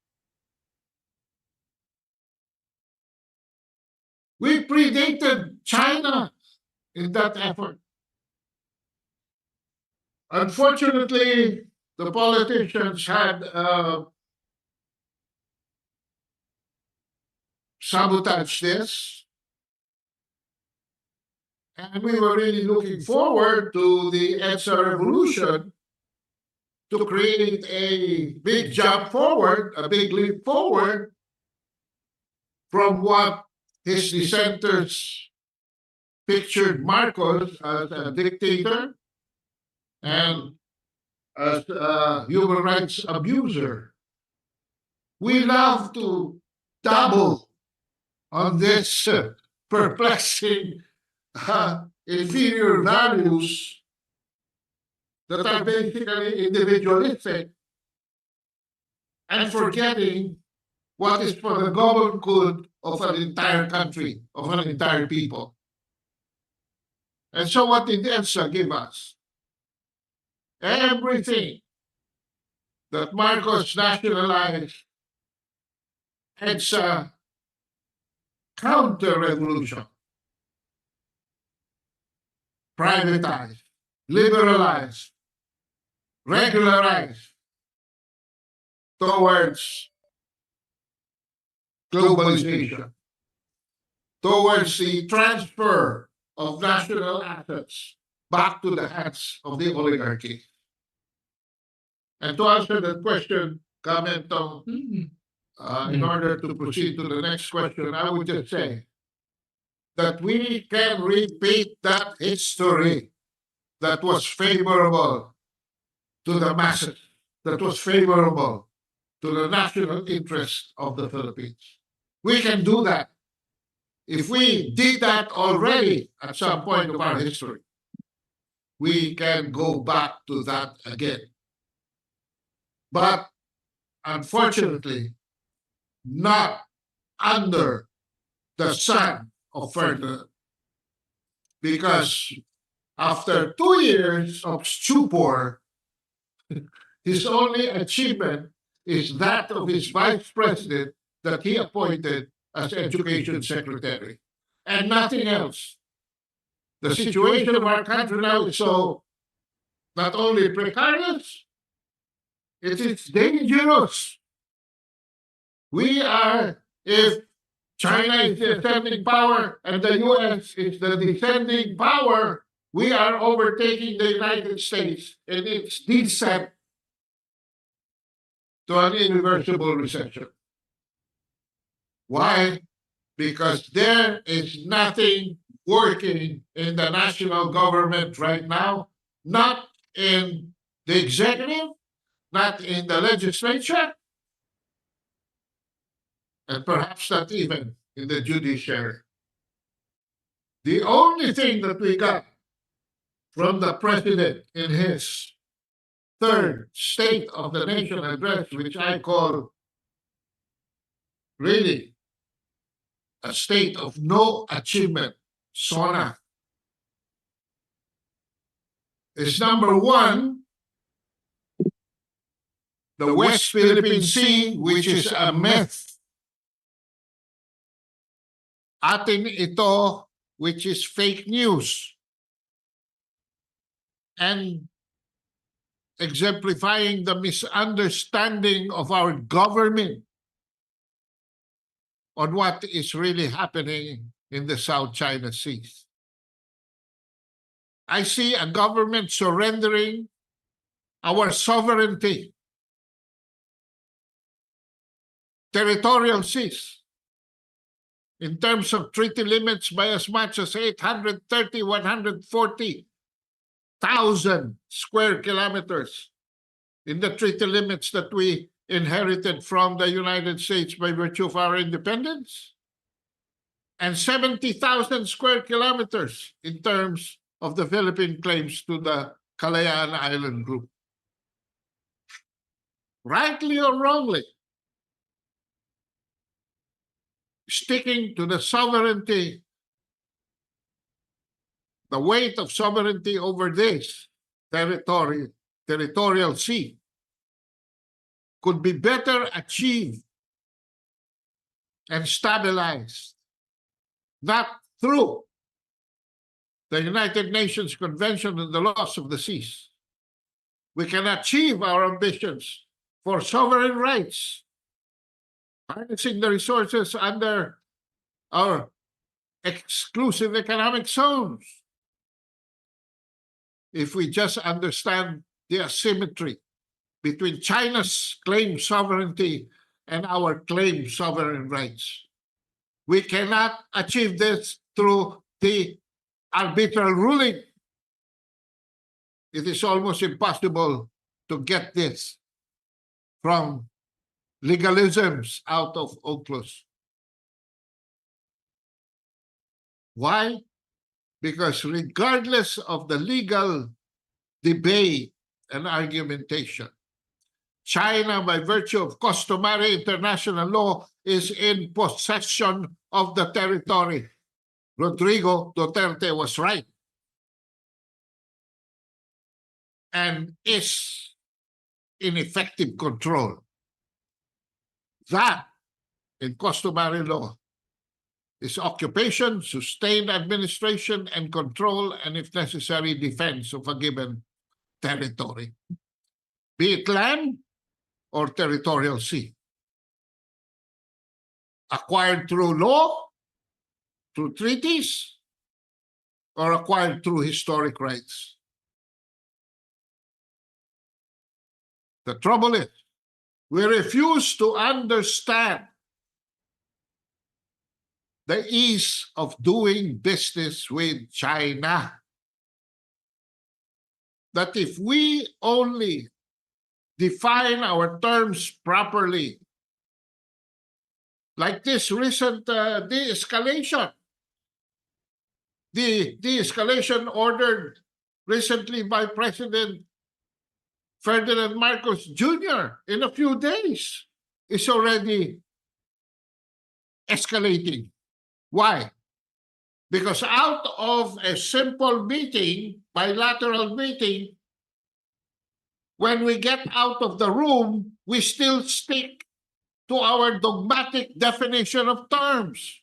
We predated China in that effort. Unfortunately, the politicians had sabotaged this. And we were really looking forward to the EDSA revolution to create a big jump forward, a big leap forward from what his dissenters pictured Marcos as a dictator and as a human rights abuser. We love to double on this perplexing inferior values that are basically individualistic and forgetting what is for the common good of an entire country, of an entire people. And so what did EDSA give us? Everything that Marcos nationalized, EDSA counter-revolution, privatized, liberalized, regularized towards globalization, towards the transfer of national assets back to the hands of the oligarchy. And to answer that question, comment on, in order to proceed to the next question, I would just say that we can repeat that history that was favorable to the masses, that was favorable to the national interest of the Philippines. We can do that. If we did that already at some point of our history, we can go back to that again. But unfortunately, not under the sun of further, because after 2 years of stupor, his only achievement is that of his vice president that he appointed as education secretary, and nothing else. The situation of our country now is so not only precarious, it is dangerous. We are, if China is the ascending power and the US is the descending power, we are overtaking the United States in its descent to an irreversible recession. Why? Because there is nothing working in the national government right now, not in the executive, not in the legislature, and perhaps not even in the judiciary. The only thing that we got from the president in his third State of the Nation address, which I call really a state of no achievement, SONA, is number one, the West Philippine Sea, which is a myth. Atin ito, which is fake news. And exemplifying the misunderstanding of our government on what is really happening in the South China Sea. I see a government surrendering our sovereignty, territorial seas, in terms of treaty limits by as much as 830, 140,000 square kilometers in the treaty limits that we inherited from the United States by virtue of our independence, and 70,000 square kilometers in terms of the Philippine claims to the Kalayaan Island Group. Rightly or wrongly, sticking to the sovereignty, the weight of sovereignty over this territorial sea could be better achieved and stabilized, not through the United Nations Convention on the Laws of the Seas. We can achieve our ambitions for sovereign rights, harnessing the resources under our exclusive economic zones, if we just understand the asymmetry between China's claimed sovereignty and our claimed sovereign rights. We cannot achieve this through the arbitral ruling. It is almost impossible to get this from legalisms out of UNCLOS. Why? Because regardless of the legal debate and argumentation, China, by virtue of customary international law, is in possession of the territory. Rodrigo Duterte was right and is in effective control. That, in customary law, is occupation, sustained administration, and control, and if necessary, defense of a given territory, be it land or territorial sea, acquired through law, through treaties, or acquired through historic rights. The trouble is, we refuse to understand the ease of doing business with China. That if we only define our terms properly, like this recent de-escalation, the de-escalation ordered recently by President Ferdinand Marcos Jr. in a few days is already escalating. Why? Because out of a simple meeting, bilateral meeting, when we get out of the room, we still stick to our dogmatic definition of terms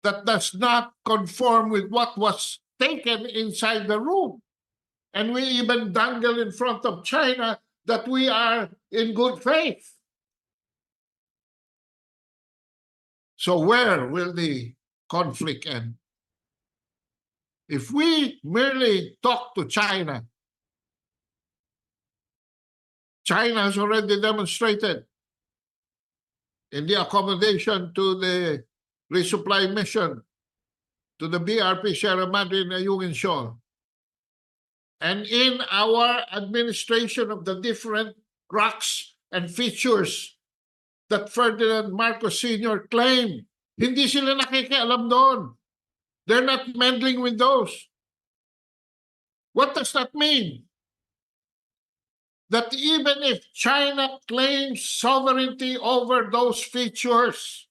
that does not conform with what was taken inside the room. And we even dangle in front of China that we are in good faith. So where will the conflict end? If we merely talk to China, China has already demonstrated in the accommodation to the resupply mission to the BRP Sierra Madre and Ayungin Shoal, and in our administration of the different rocks and features that Ferdinand Marcos Sr. claimed, hindi sila nakikialam doon. They're not meddling with those. What does that mean? That even if China claims sovereignty over those features,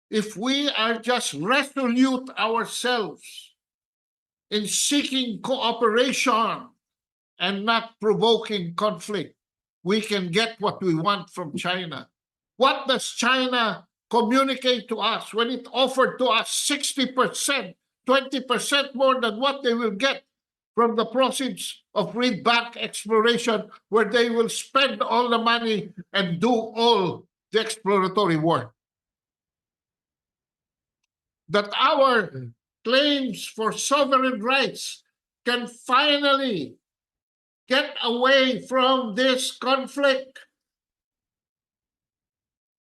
if we are just resolute ourselves in seeking cooperation and not provoking conflict, we can get what we want from China. What does China communicate to us when it offered to us 60%, 20% more than what they will get from the proceeds of readback exploration, where they will spend all the money and do all the exploratory work? That our claims for sovereign rights can finally get away from this conflict.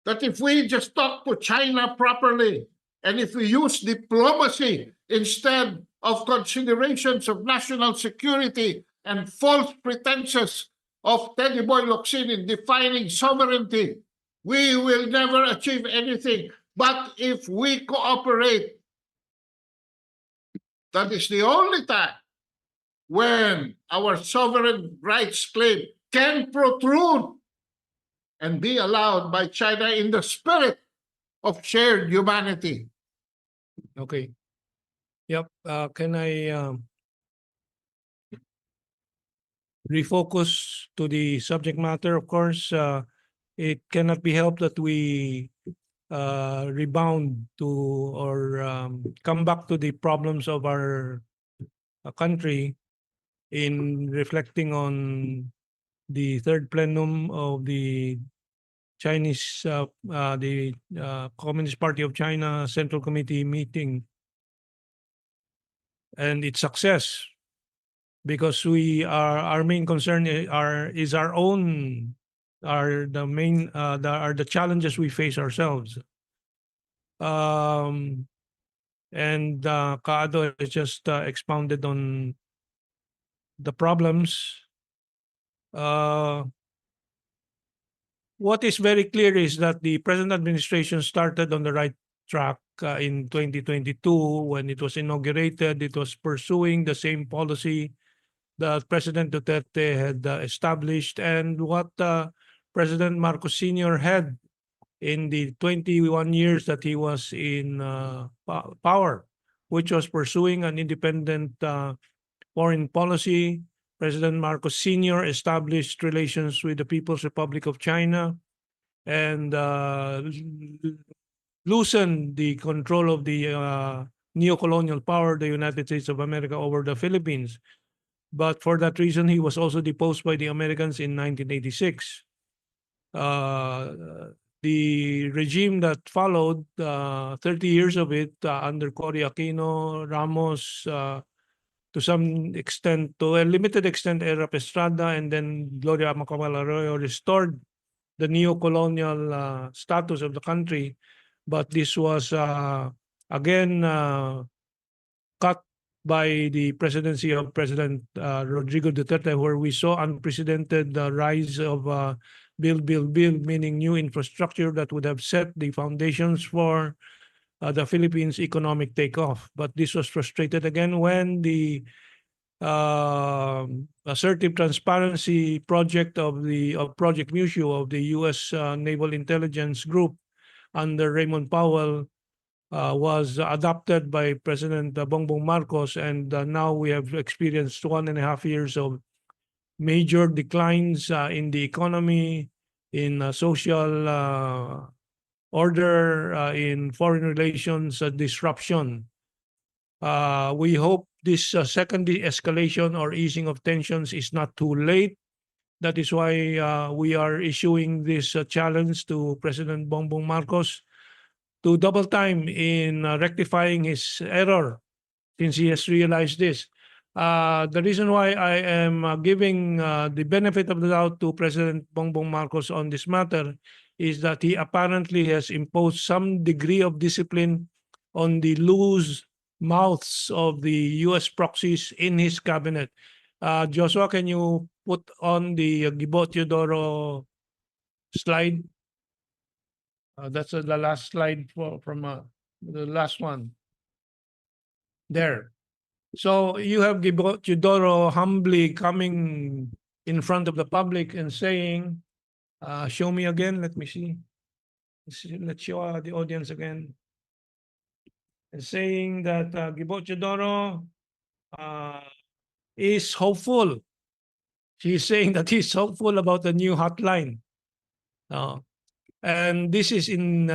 That if we just talk to China properly, and if we use diplomacy instead of considerations of national security and false pretenses of Teddy Boy Locsin in defining sovereignty, we will never achieve anything. But if we cooperate, that is the only time when our sovereign rights claim can protrude and be allowed by China in the spirit of shared humanity. Okay. Yep. Can I refocus to the subject matter? Of course, it cannot be helped that we rebound to or come back to the problems of our country in reflecting on the third plenum of the Chinese, the Communist Party of China Central Committee meeting and its success, because we are our main concern is our own are the main are the challenges we face ourselves. And Kaado has just expounded on the problems. What is very clear is that the present administration started on the right track in 2022 when it was inaugurated. It was pursuing the same policy that President Duterte had established and what President Marcos Sr. had in the 21 years that he was in power, which was pursuing an independent foreign policy. President Marcos Sr. established relations with the People's Republic of China and loosened the control of the neo-colonial power, the United States of America, over the Philippines. But for that reason, he was also deposed by the Americans in 1986. The regime that followed, 30 years of it, under Cory Aquino, Ramos, to some extent, to a limited extent, Erap Estrada, and then Gloria Macapagal Arroyo restored the neo-colonial status of the country. But this was again cut by the presidency of President Rodrigo Duterte, where we saw unprecedented rise of build, meaning new infrastructure that would have set the foundations for the Philippines' economic takeoff. But this was frustrated again when the assertive transparency project of Project Mushu of the U.S. Naval Intelligence Group under Raymond Powell was adopted by President Bongbong Marcos, and now we have experienced 1.5 years of major declines in the economy, in social order, in foreign relations disruption. We hope this second de-escalation or easing of tensions is not too late. That is why we are issuing this challenge to President Bongbong Marcos to double time in rectifying his error since he has realized this. The reason why I am giving the benefit of the doubt to President Bongbong Marcos on this matter is that he apparently has imposed some degree of discipline on the loose mouths of the U.S. proxies in his cabinet. Joshua, can you put on the Gibo Teodoro slide? That's the last slide from the last one. There. So you have Gibo Teodoro humbly coming in front of the public and saying, show me again, let me see. Let's show the audience again. And saying that Gibo Teodoro is hopeful. She's saying that he's hopeful about the new hotline. And this is in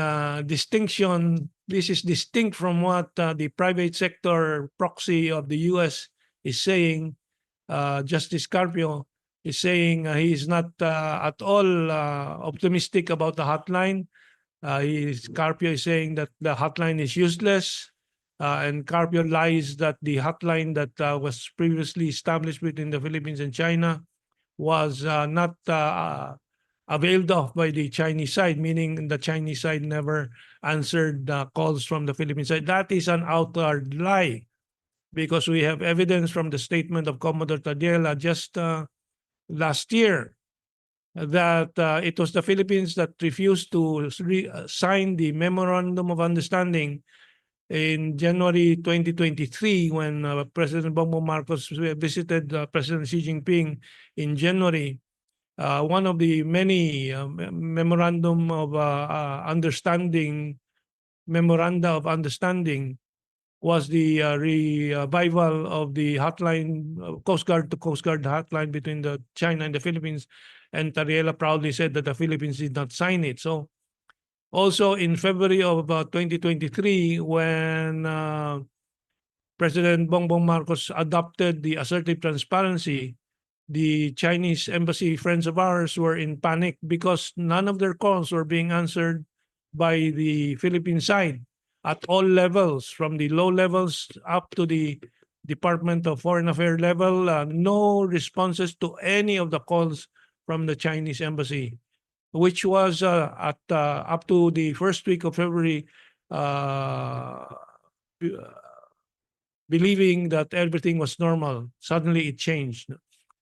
distinction, this is distinct from what the private sector proxy of the US is saying. Justice Carpio is saying he is not at all optimistic about the hotline. Carpio is saying that the hotline is useless. And Carpio lies that the hotline that was previously established between the Philippines and China was not availed of by the Chinese side, meaning the Chinese side never answered calls from the Philippine side. That is an outright lie, because we have evidence from the statement of Commodore Tadiela just last year that it was the Philippines that refused to sign the Memorandum of Understanding in January 2023 when President Bongbong Marcos visited President Xi Jinping in January. One of the many memoranda of understanding was the revival of the hotline, Coast Guard to Coast Guard hotline between the China and the Philippines. And Tariela proudly said that the Philippines did not sign it. So also in February of 2023, when President Bongbong Marcos adopted the assertive transparency, the Chinese embassy friends of ours were in panic because none of their calls were being answered by the Philippine side at all levels, from the low levels up to the Department of Foreign Affairs level. No responses to any of the calls from the Chinese embassy, which was at up to the first week of February, believing that everything was normal. Suddenly it changed.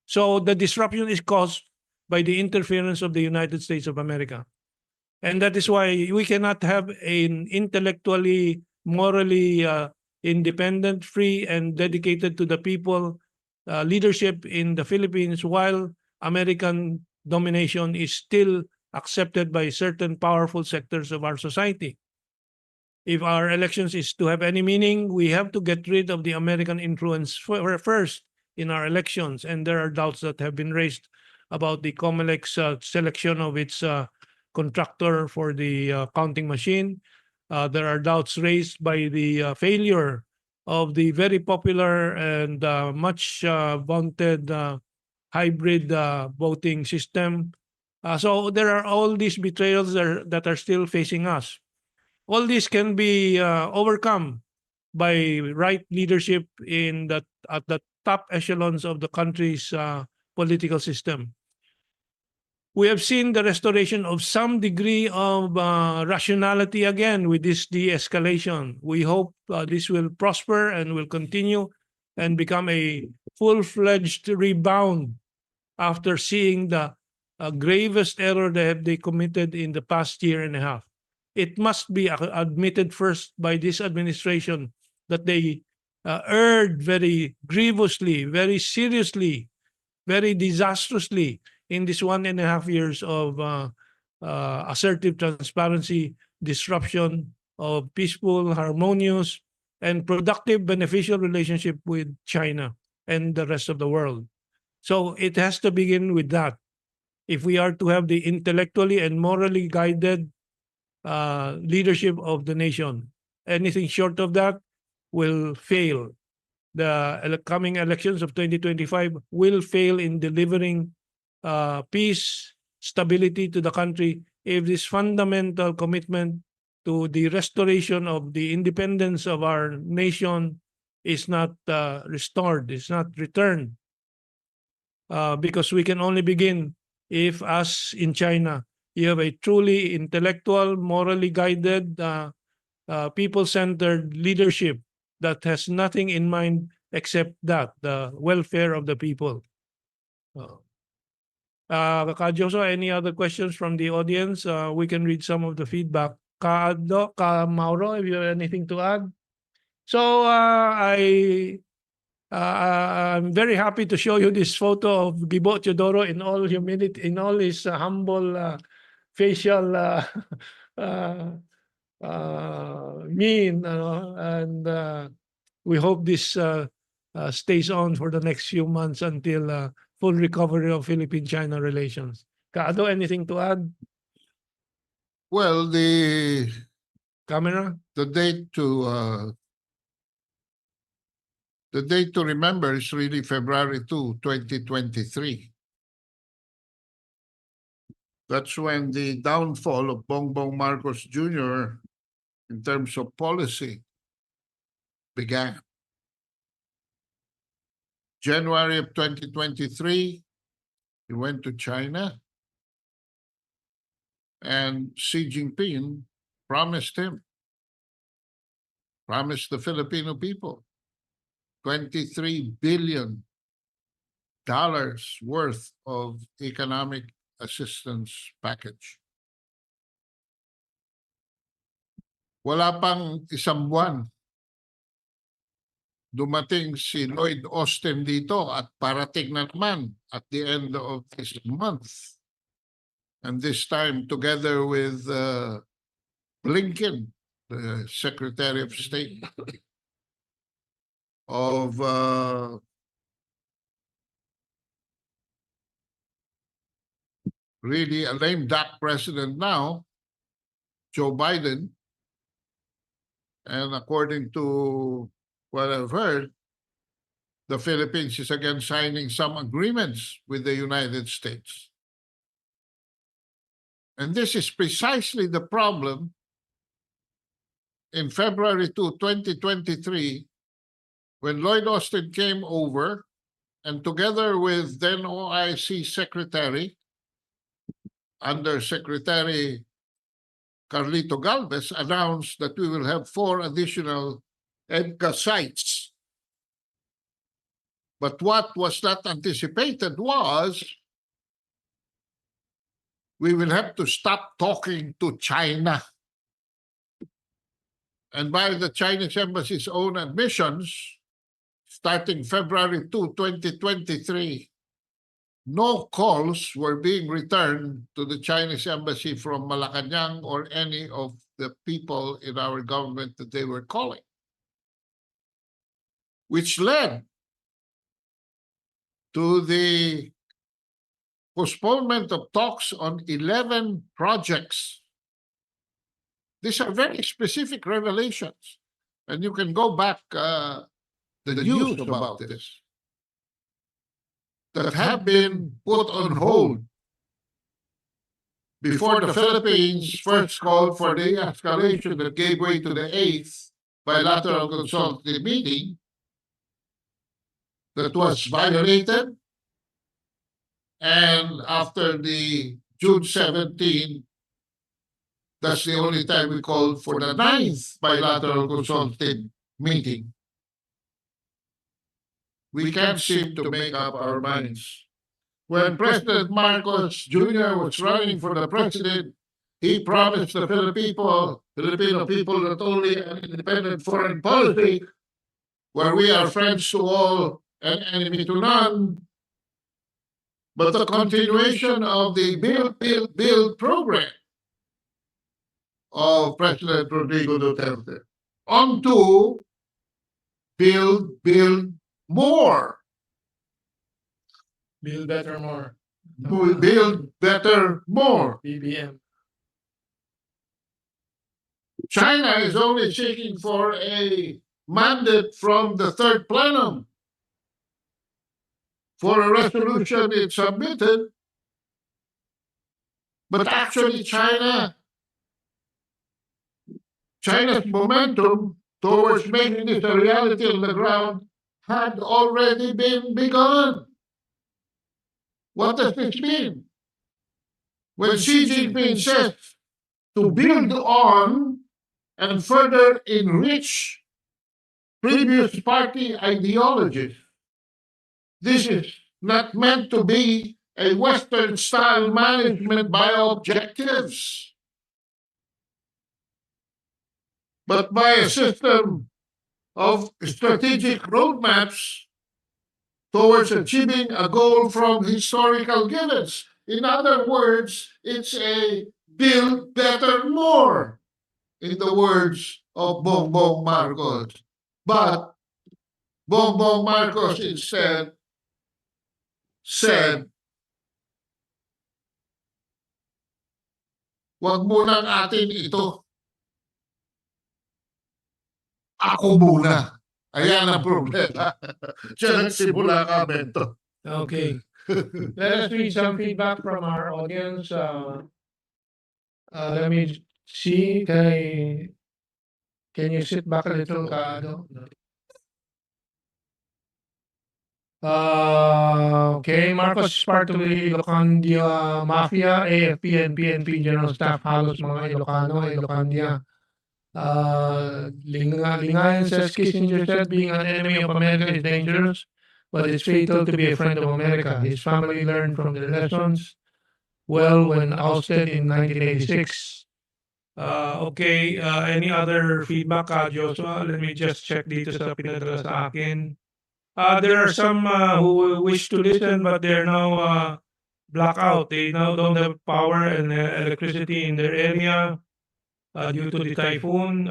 So the disruption is caused by the interference of the United States of America. And that is why we cannot have an intellectually, morally independent, free, and dedicated to the people leadership in the Philippines, while American domination is still accepted by certain powerful sectors of our society. If our elections is to have any meaning, we have to get rid of the American influence first in our elections. And there are doubts that have been raised about the COMELEC's selection of its contractor for the counting machine. There are doubts raised by the failure of the very popular and much vaunted hybrid voting system. So there are all these betrayals that are still facing us. All this can be overcome by right leadership at the top echelons of the country's political system. We have seen the restoration of some degree of rationality again with this de-escalation. We hope this will prosper and will continue and become a full-fledged rebound after seeing the gravest error that they committed in the past year and a half. It must be admitted first by this administration that they erred very grievously, very seriously, very disastrously in this 1.5 years of assertive transparency, disruption of peaceful, harmonious, and productive beneficial relationship with China and the rest of the world. So it has to begin with that. If we are to have the intellectually and morally guided leadership of the nation, anything short of that will fail. The coming elections of 2025 will fail in delivering peace, stability to the country if this fundamental commitment to the restoration of the independence of our nation is not restored, is not returned. Because we can only begin if, as in China, you have a truly intellectual, morally guided, people-centered leadership that has nothing in mind except that, the welfare of the people. Ka Joso, any other questions from the audience? We can read some of the feedback. Ka Ado, Ka Mauro, if you have anything to add. So I'm very happy to show you this photo of Gibo Teodoro in all humility, in all his humble facial mien, and we hope this stays on for the next few months until full recovery of Philippine-China relations. Kaado, anything to add? Well, Camera? the date to remember is really February 2, 2023. That's when the downfall of Bongbong Marcos Jr. in terms of policy began. January of 2023, he went to China, and Xi Jinping promised the Filipino people $23 billion worth of economic assistance package. Wala pang isang buwan, dumating si Lloyd Austin dito at parating na naman at the end of this month. And this time together with Blinken, the Secretary of State of really a lame duck president now, Joe Biden. And according to what I've heard, the Philippines is again signing some agreements with the United States. And this is precisely the problem in February 2, 2023, when Lloyd Austin came over and together with then OIC Secretary, Undersecretary Carlito Galvez, announced that we will have 4 additional EDCA sites. But what was not anticipated was we will have to stop talking to China. And by the Chinese embassy's own admissions, starting February 2, 2023, no calls were being returned to the Chinese embassy from Malacanang or any of the people in our government that they were calling, which led to the postponement of talks on 11 projects. These are very specific revelations, and you can go back the news about this, that have been put on hold before the Philippines first called for the escalation that gave way to the 8th bilateral consultative meeting that was violated. And after the June 17, that's the only time we called for the 9th bilateral consultative meeting. We can't seem to make up our minds. When President Marcos Jr. was running for the president, he promised the Filipino people not only an independent foreign policy, where we are friends to all and enemy to none, but the continuation of the Build, Build, Build program. of President Rodrigo Duterte. On to build more. Build better more. Build better more. BBM. China is only seeking for a mandate from the third plenum for a resolution it submitted. But actually, China's momentum towards making this a reality on the ground had already been begun. What does this mean? When Xi Jinping says to build on and further enrich previous party ideologies, this is not meant to be a Western style management by objectives, but by a system of strategic roadmaps towards achieving a goal from historical givens. In other words, it's a build better more, in the words of Bongbong Marcos. But Bongbong Marcos instead said, wag munang atin ito. Ako muna. Ayan ang problema. Diyan nagsimula ang amento. Okay. Let us read some feedback from our audience. Let me see. Can you sit back a little, Kado? Okay, Marcos is part of the Ilocandia Mafia, AFP and PNP General Staff, halos mga Ilocano, Ilocandia. Lingayan says Kissinger said being an enemy of America is dangerous, but it's fatal to be a friend of America. His family learned from the lessons well when ousted in 1986. Okay, any other feedback, Joshua? Let me just check dito sa pinadala sa akin. There are some who wish to listen, but they're now blackout. They now don't have power and electricity in their area due to the typhoon.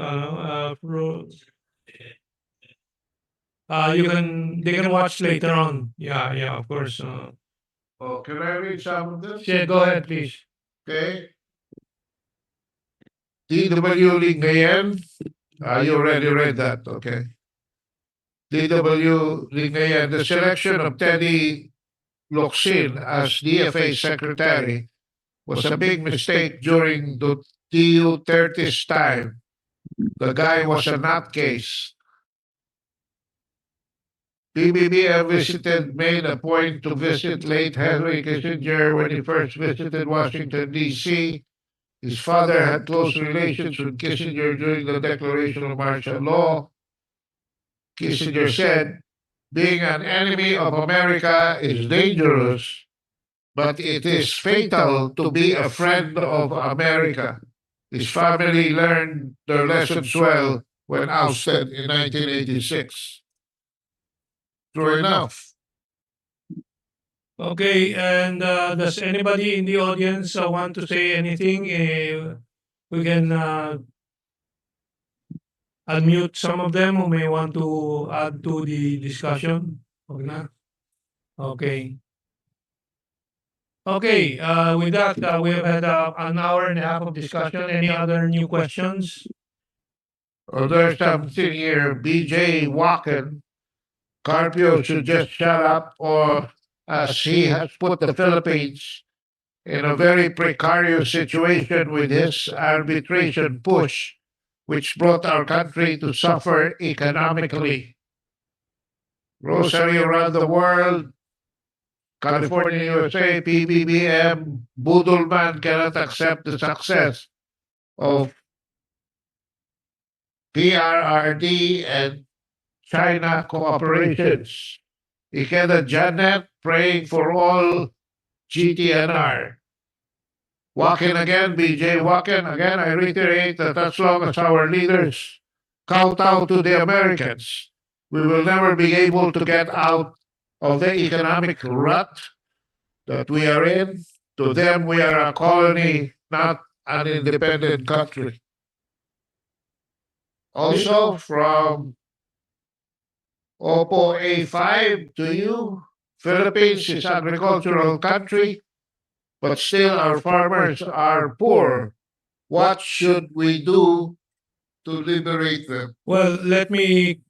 They can watch later on. Yeah, of course. Can I read some of this? Yeah, go ahead, please. Okay. DW Lingayen. You already read that, okay. DW Lingayen, the selection of Teddy Locsin as DFA secretary was a big mistake during the DU30's time. The guy was a nutcase. BBBM made a point to visit late Henry Kissinger when he first visited Washington, D.C. His father had close relations with Kissinger during the declaration of martial law. Kissinger said, being an enemy of America is dangerous, but it is fatal to be a friend of America. His family learned their lessons well when ousted in 1986. True enough. Okay, and does anybody in the audience want to say anything? We can unmute some of them who may want to add to the discussion. Okay na? Okay. Okay, with that, we have had an hour and a half of discussion. Any other new questions? There's something here, BJ Walken. Carpio should just shut up, or as he has put the Philippines in a very precarious situation with his arbitration push, which brought our country to suffer economically. Grocery around the world, California, USA, PBBM, Budolman cannot accept the success of PRRD and China cooperations. Ikeda Janet praying for all GTNR. Walking again, BJ Walking again. I reiterate that as long as our leaders kowtow to the Americans, we will never be able to get out of the economic rut that we are in. To them, we are a colony, not an independent country. Also from Oppo A5 to you. Philippines is agricultural country, but still our farmers are poor. What should we do to liberate them? Well, let me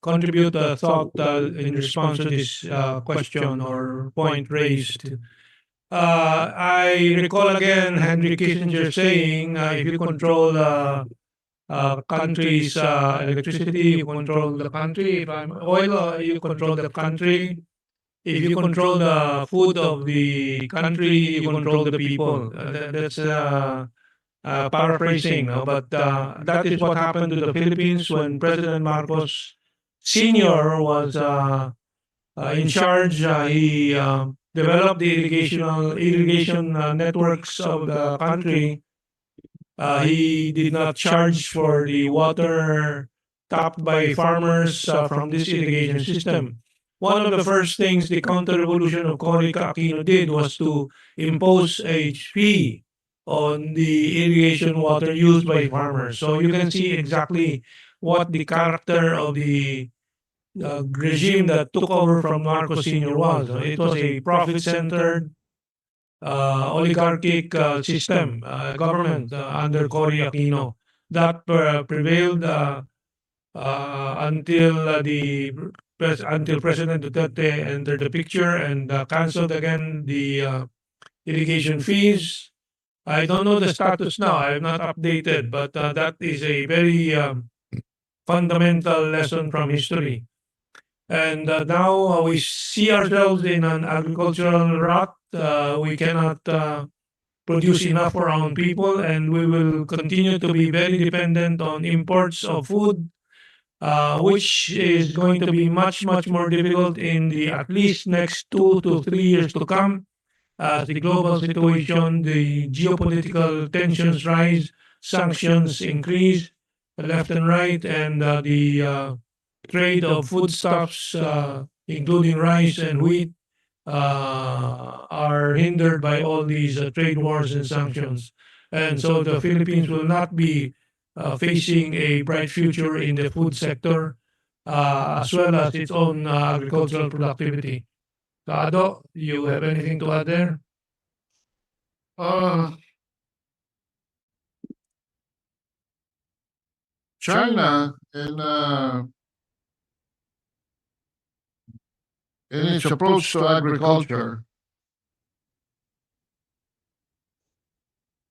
contribute a thought in response to this question or point raised. I recall again Henry Kissinger saying, if you control country's electricity, you control the country. If I'm oil, you control the country. If you control the food of the country, you control the people. That's paraphrasing, no? But that is what happened to the Philippines when President Marcos Sr. was in charge. He developed the irrigation networks of the country. He did not charge for the water tapped by farmers from this irrigation system. One of the first things the counter-revolution of Cory Aquino did was to impose a fee on the irrigation water used by farmers. So you can see exactly what the character of the regime that took over from Marcos Sr. was. It was a profit-centered, oligarchic system, government under Cory Aquino that prevailed until until President Duterte entered the picture and canceled again the irrigation fees. I don't know the status now. I have not updated, but that is a very fundamental lesson from history. And now we see ourselves in an agricultural rut. We cannot produce enough for our own people, and we will continue to be very dependent on imports of food, which is going to be much, much more difficult in the at least next 2 to 3 years to come as the global situation, the geopolitical tensions rise, sanctions increase left and right, and the trade of foodstuffs, including rice and wheat, are hindered by all these trade wars and sanctions. And so the Philippines will not be facing a bright future in the food sector, as well as its own agricultural productivity. Ado, you have anything to add there? Uh, China in its approach to agriculture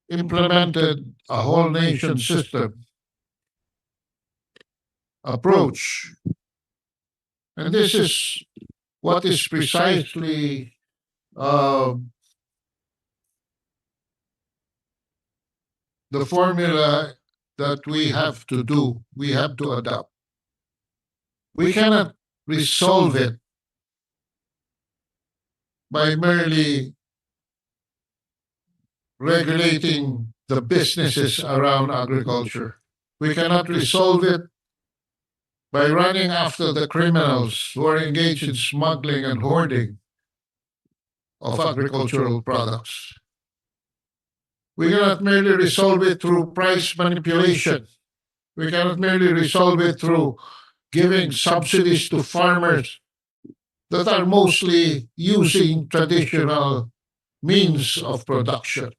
implemented a whole nation system approach. And this is what is precisely the formula that we have to do, we have to adopt. We cannot resolve it by merely regulating the businesses around agriculture. We cannot resolve it by running after the criminals who are engaged in smuggling and hoarding of agricultural products. We cannot merely resolve it through price manipulation. We cannot merely resolve it through giving subsidies to farmers that are mostly using traditional means of production.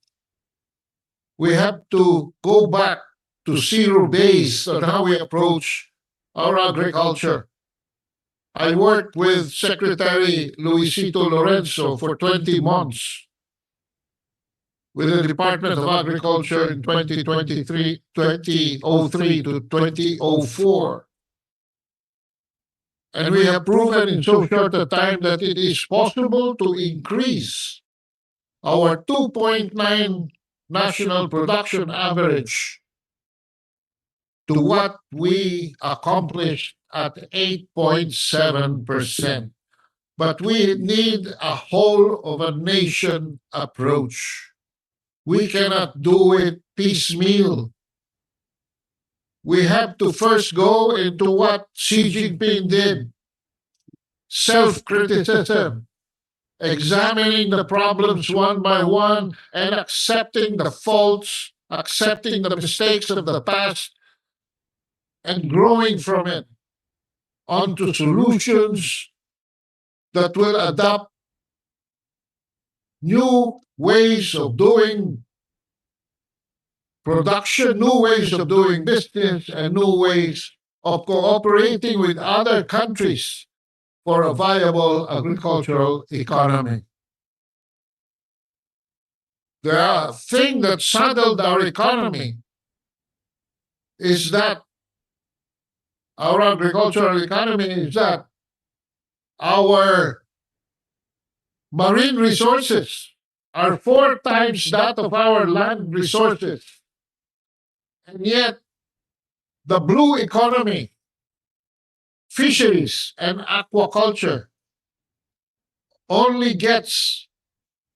We have to go back to zero base on how we approach our agriculture. I worked with Secretary Luisito Lorenzo for 20 months with the Department of Agriculture in 2003 to 2004. And we have proven in so short a time that it is possible to increase our 2.9 national production average to what we accomplished at 8.7%. But we need a whole of a nation approach. We cannot do it piecemeal. We have to first go into what Xi Jinping did, self-criticism, examining the problems one by one and accepting the faults, accepting the mistakes of the past, and growing from it onto solutions that will adopt new ways of doing production, new ways of doing business, and new ways of cooperating with other countries for a viable agricultural economy. The thing that saddled our economy is that our agricultural economy is that our marine resources are 4 times that of our land resources. And yet, the blue economy, fisheries, and aquaculture only gets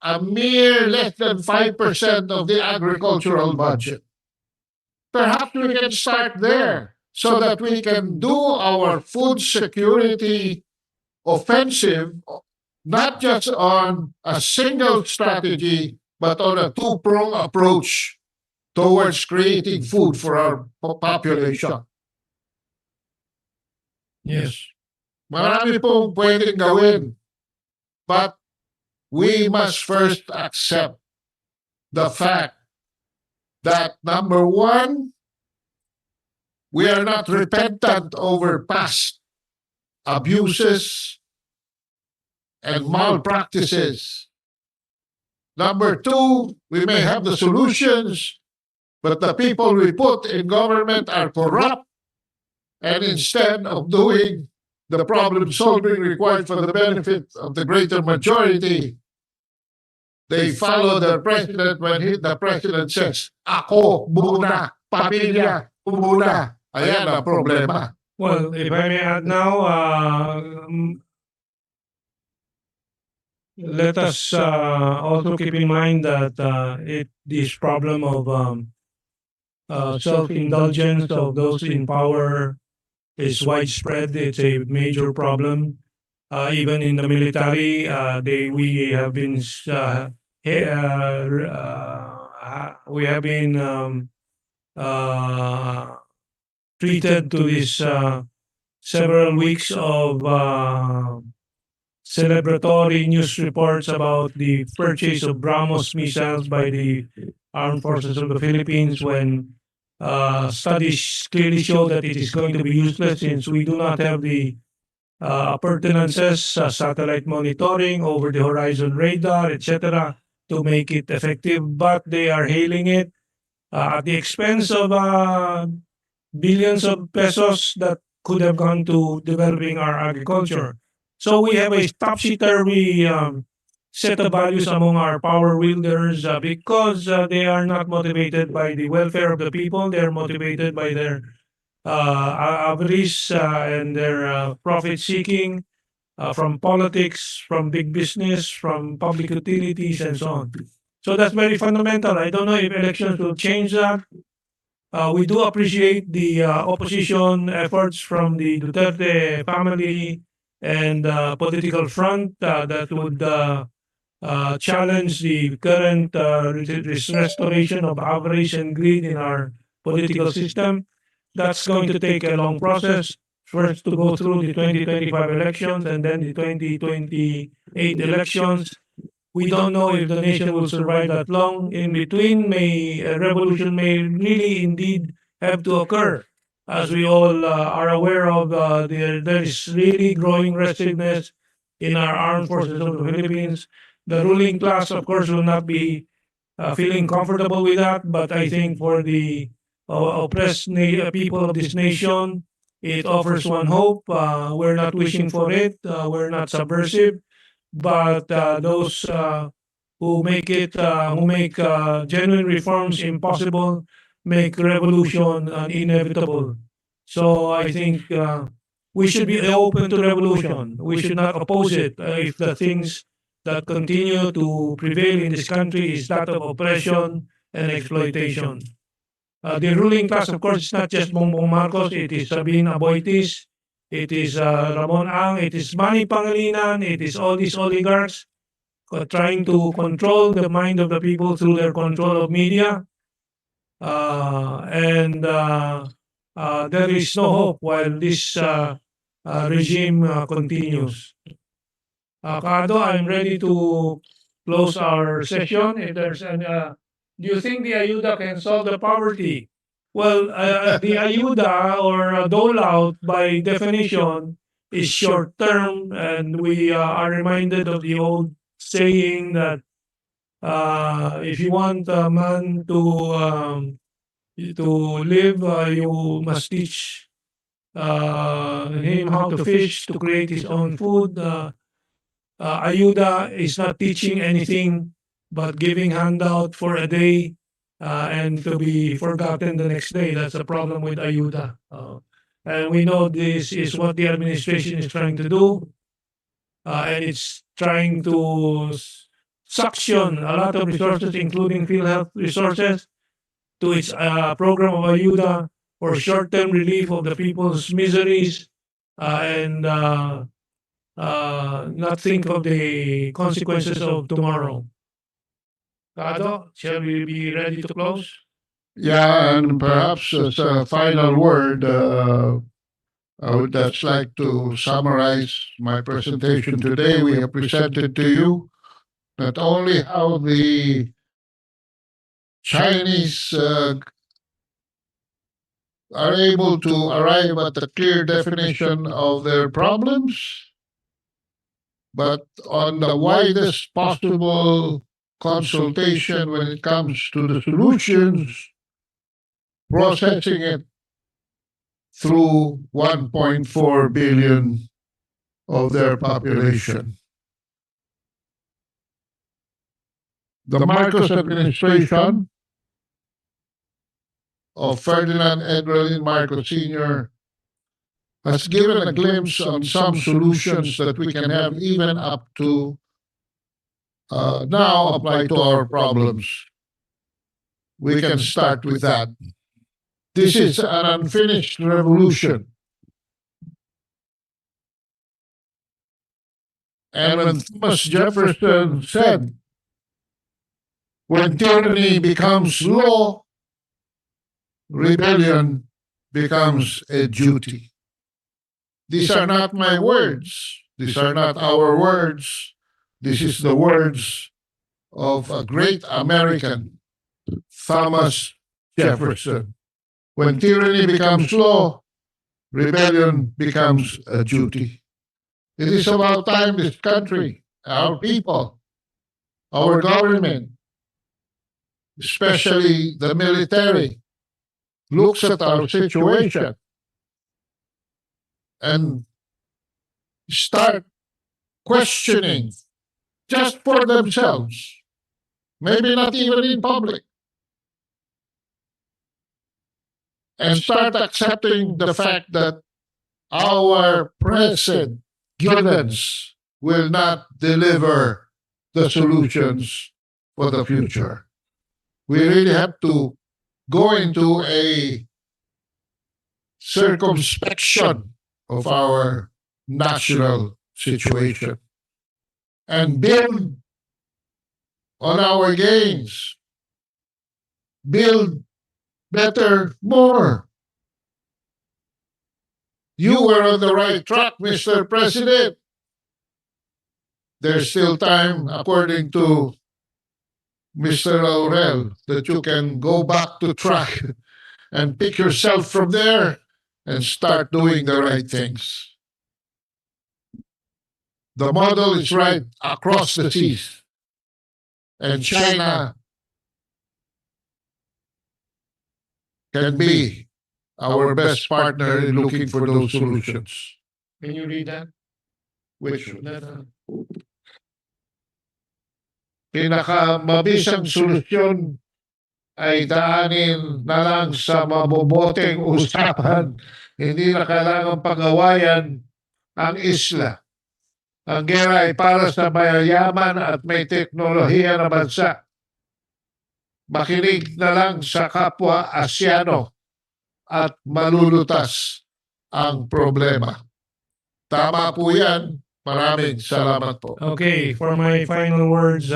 a mere less than 5% of the agricultural budget. Perhaps we can start there so that we can do our food security offensive not just on a single strategy, but on a two-pronged approach towards creating food for our population. Yes. Marami pong pwedeng gawin, but we must first accept the fact that number one, we are not repentant over past abuses and malpractices. Number two, we may have the solutions, but the people we put in government are corrupt. And instead of doing the problem solving required for the benefit of the greater majority, they follow the president when the president says, "Ako muna, pamilya muna." Ayan ang problema. Well, if I may add now, let us also keep in mind that this problem of self-indulgence of those in power is widespread. It's a major problem. Even in the military, we have been treated to this several weeks of celebratory news reports about the purchase of BrahMos missiles by the Armed Forces of the Philippines when studies clearly show that it is going to be useless since we do not have the appurtenances, satellite monitoring, over the horizon radar, etc., to make it effective. But they are hailing it at the expense of billions of pesos that could have gone to developing our agriculture. So we have a topsy-turvy set of values among our power wielders because they are not motivated by the welfare of the people. They are motivated by their avarice and their profit seeking from politics, from big business, from public utilities, and so on. So that's very fundamental. I don't know if elections will change that. We do appreciate the opposition efforts from the Duterte family and political front that would challenge the current restoration of avarice and greed in our political system. That's going to take a long process. First, to go through the 2025 elections and then the 2028 elections. We don't know if the nation will survive that long. In between, a revolution may really indeed have to occur. As we all are aware of, there is really growing restiveness in our armed forces of the Philippines. The ruling class, of course, will not be feeling comfortable with that, but I think for the oppressed people of this nation, it offers one hope. We're not wishing for it. We're not subversive, but those who make genuine reforms impossible, make revolution inevitable. So I think we should be open to revolution. We should not oppose it if the things that continue to prevail in this country is that of oppression and exploitation. The ruling class, of course, is not just Bongbong Marcos. It is Sabine Aboitiz. It is Ramon Ang. It is Manny Pangilinan. It is all these oligarchs trying to control the mind of the people through their control of media. And there is no hope while this regime continues. Cardo, I'm ready to close our session. If there's any, do you think the ayuda can solve the poverty? Well, the ayuda or dole out by definition is short term, and we are reminded of the old saying that if you want a man to live, you must teach him how to fish to create his own food. Ayuda is not teaching anything but giving handout for a day and to be forgotten the next day. That's the problem with ayuda. And we know this is what the administration is trying to do. And it's trying to suction a lot of resources, including field health resources, to its program of ayuda for short-term relief of the people's miseries and not think of the consequences of tomorrow. Kado, shall we be ready to close? Yeah, and perhaps as a final word, I would just like to summarize my presentation today. We have presented to you not only how the Chinese are able to arrive at a clear definition of their problems, but on the widest possible consultation when it comes to the solutions, processing it through 1.4 billion of their population. The Marcos administration of Ferdinand Edwin Marcos Sr. has given a glimpse on some solutions that we can have even up to now apply to our problems. We can start with that. This is an unfinished revolution. And when Thomas Jefferson said, when tyranny becomes law, rebellion becomes a duty. These are not my words. These are not our words. This is the words of a great American, Thomas Jefferson. When tyranny becomes law, rebellion becomes a duty. It is about time this country, our people, our government, especially the military, looks at our situation and start questioning just for themselves, maybe not even in public, and start accepting the fact that our present guidance will not deliver the solutions for the future. We really have to go into a circumspection of our national situation and build on our gains, build better, more. You were on the right track, Mr. President. There's still time, according to Mr. Laurel, that you can go back to track and pick yourself from there and start doing the right things. The model is right across the seas. And China can be our best partner in looking for those solutions. Can you read that? Which That, pinakamabisang solusyon ay daanin na lang sa mabuboteng usapan. Hindi na kailangang pag-awayan ang isla. Ang gera ay para sa mayayaman at may teknolohiya na bansa. Makinig na lang sa kapwa Asyano at malulutas ang problema. Tama po yan. Maraming salamat po. okay, for my final words,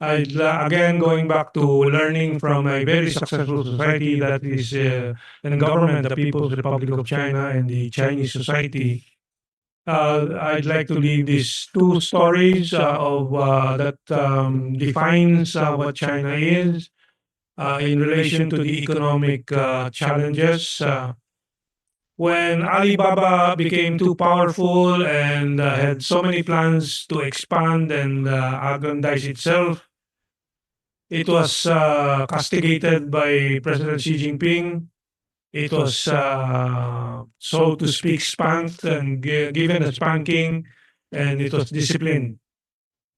Again, going back to learning from a very successful society that is and government, the People's Republic of China and the Chinese society. I'd like to leave these two stories that defines what China is in relation to the economic challenges. When Alibaba became too powerful and had so many plans to expand and aggrandize itself, it was castigated by President Xi Jinping. It was, so to speak, spanked and given a spanking, and it was disciplined.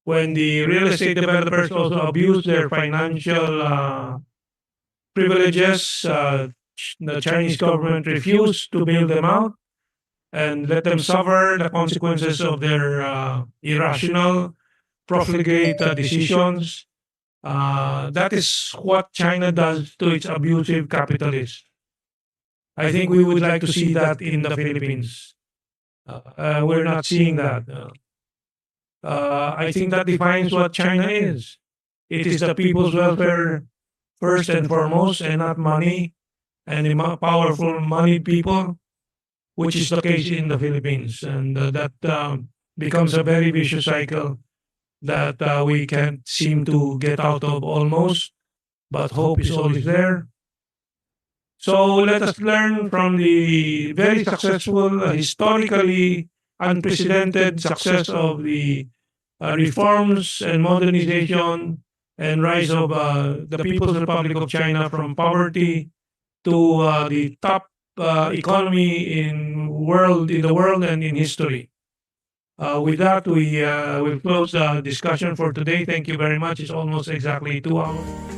When the real estate developers also abused their financial privileges, the Chinese government refused to bail them out and let them suffer the consequences of their irrational, profligate decisions. That is what China does to its abusive capitalists. I think we would like to see that in the Philippines. We're not seeing that. I think that defines what China is. It is the people's welfare first and foremost, and not money and the powerful moneyed people, which is the case in the Philippines. And that becomes a very vicious cycle that we can't seem to get out of almost, but hope is always there. So let us learn from the very successful, historically unprecedented success of the reforms and modernization and rise of the People's Republic of China from poverty to the top economy in the world and in history. With that, we will close the discussion for today. Thank you very much. It's almost exactly 2 hours.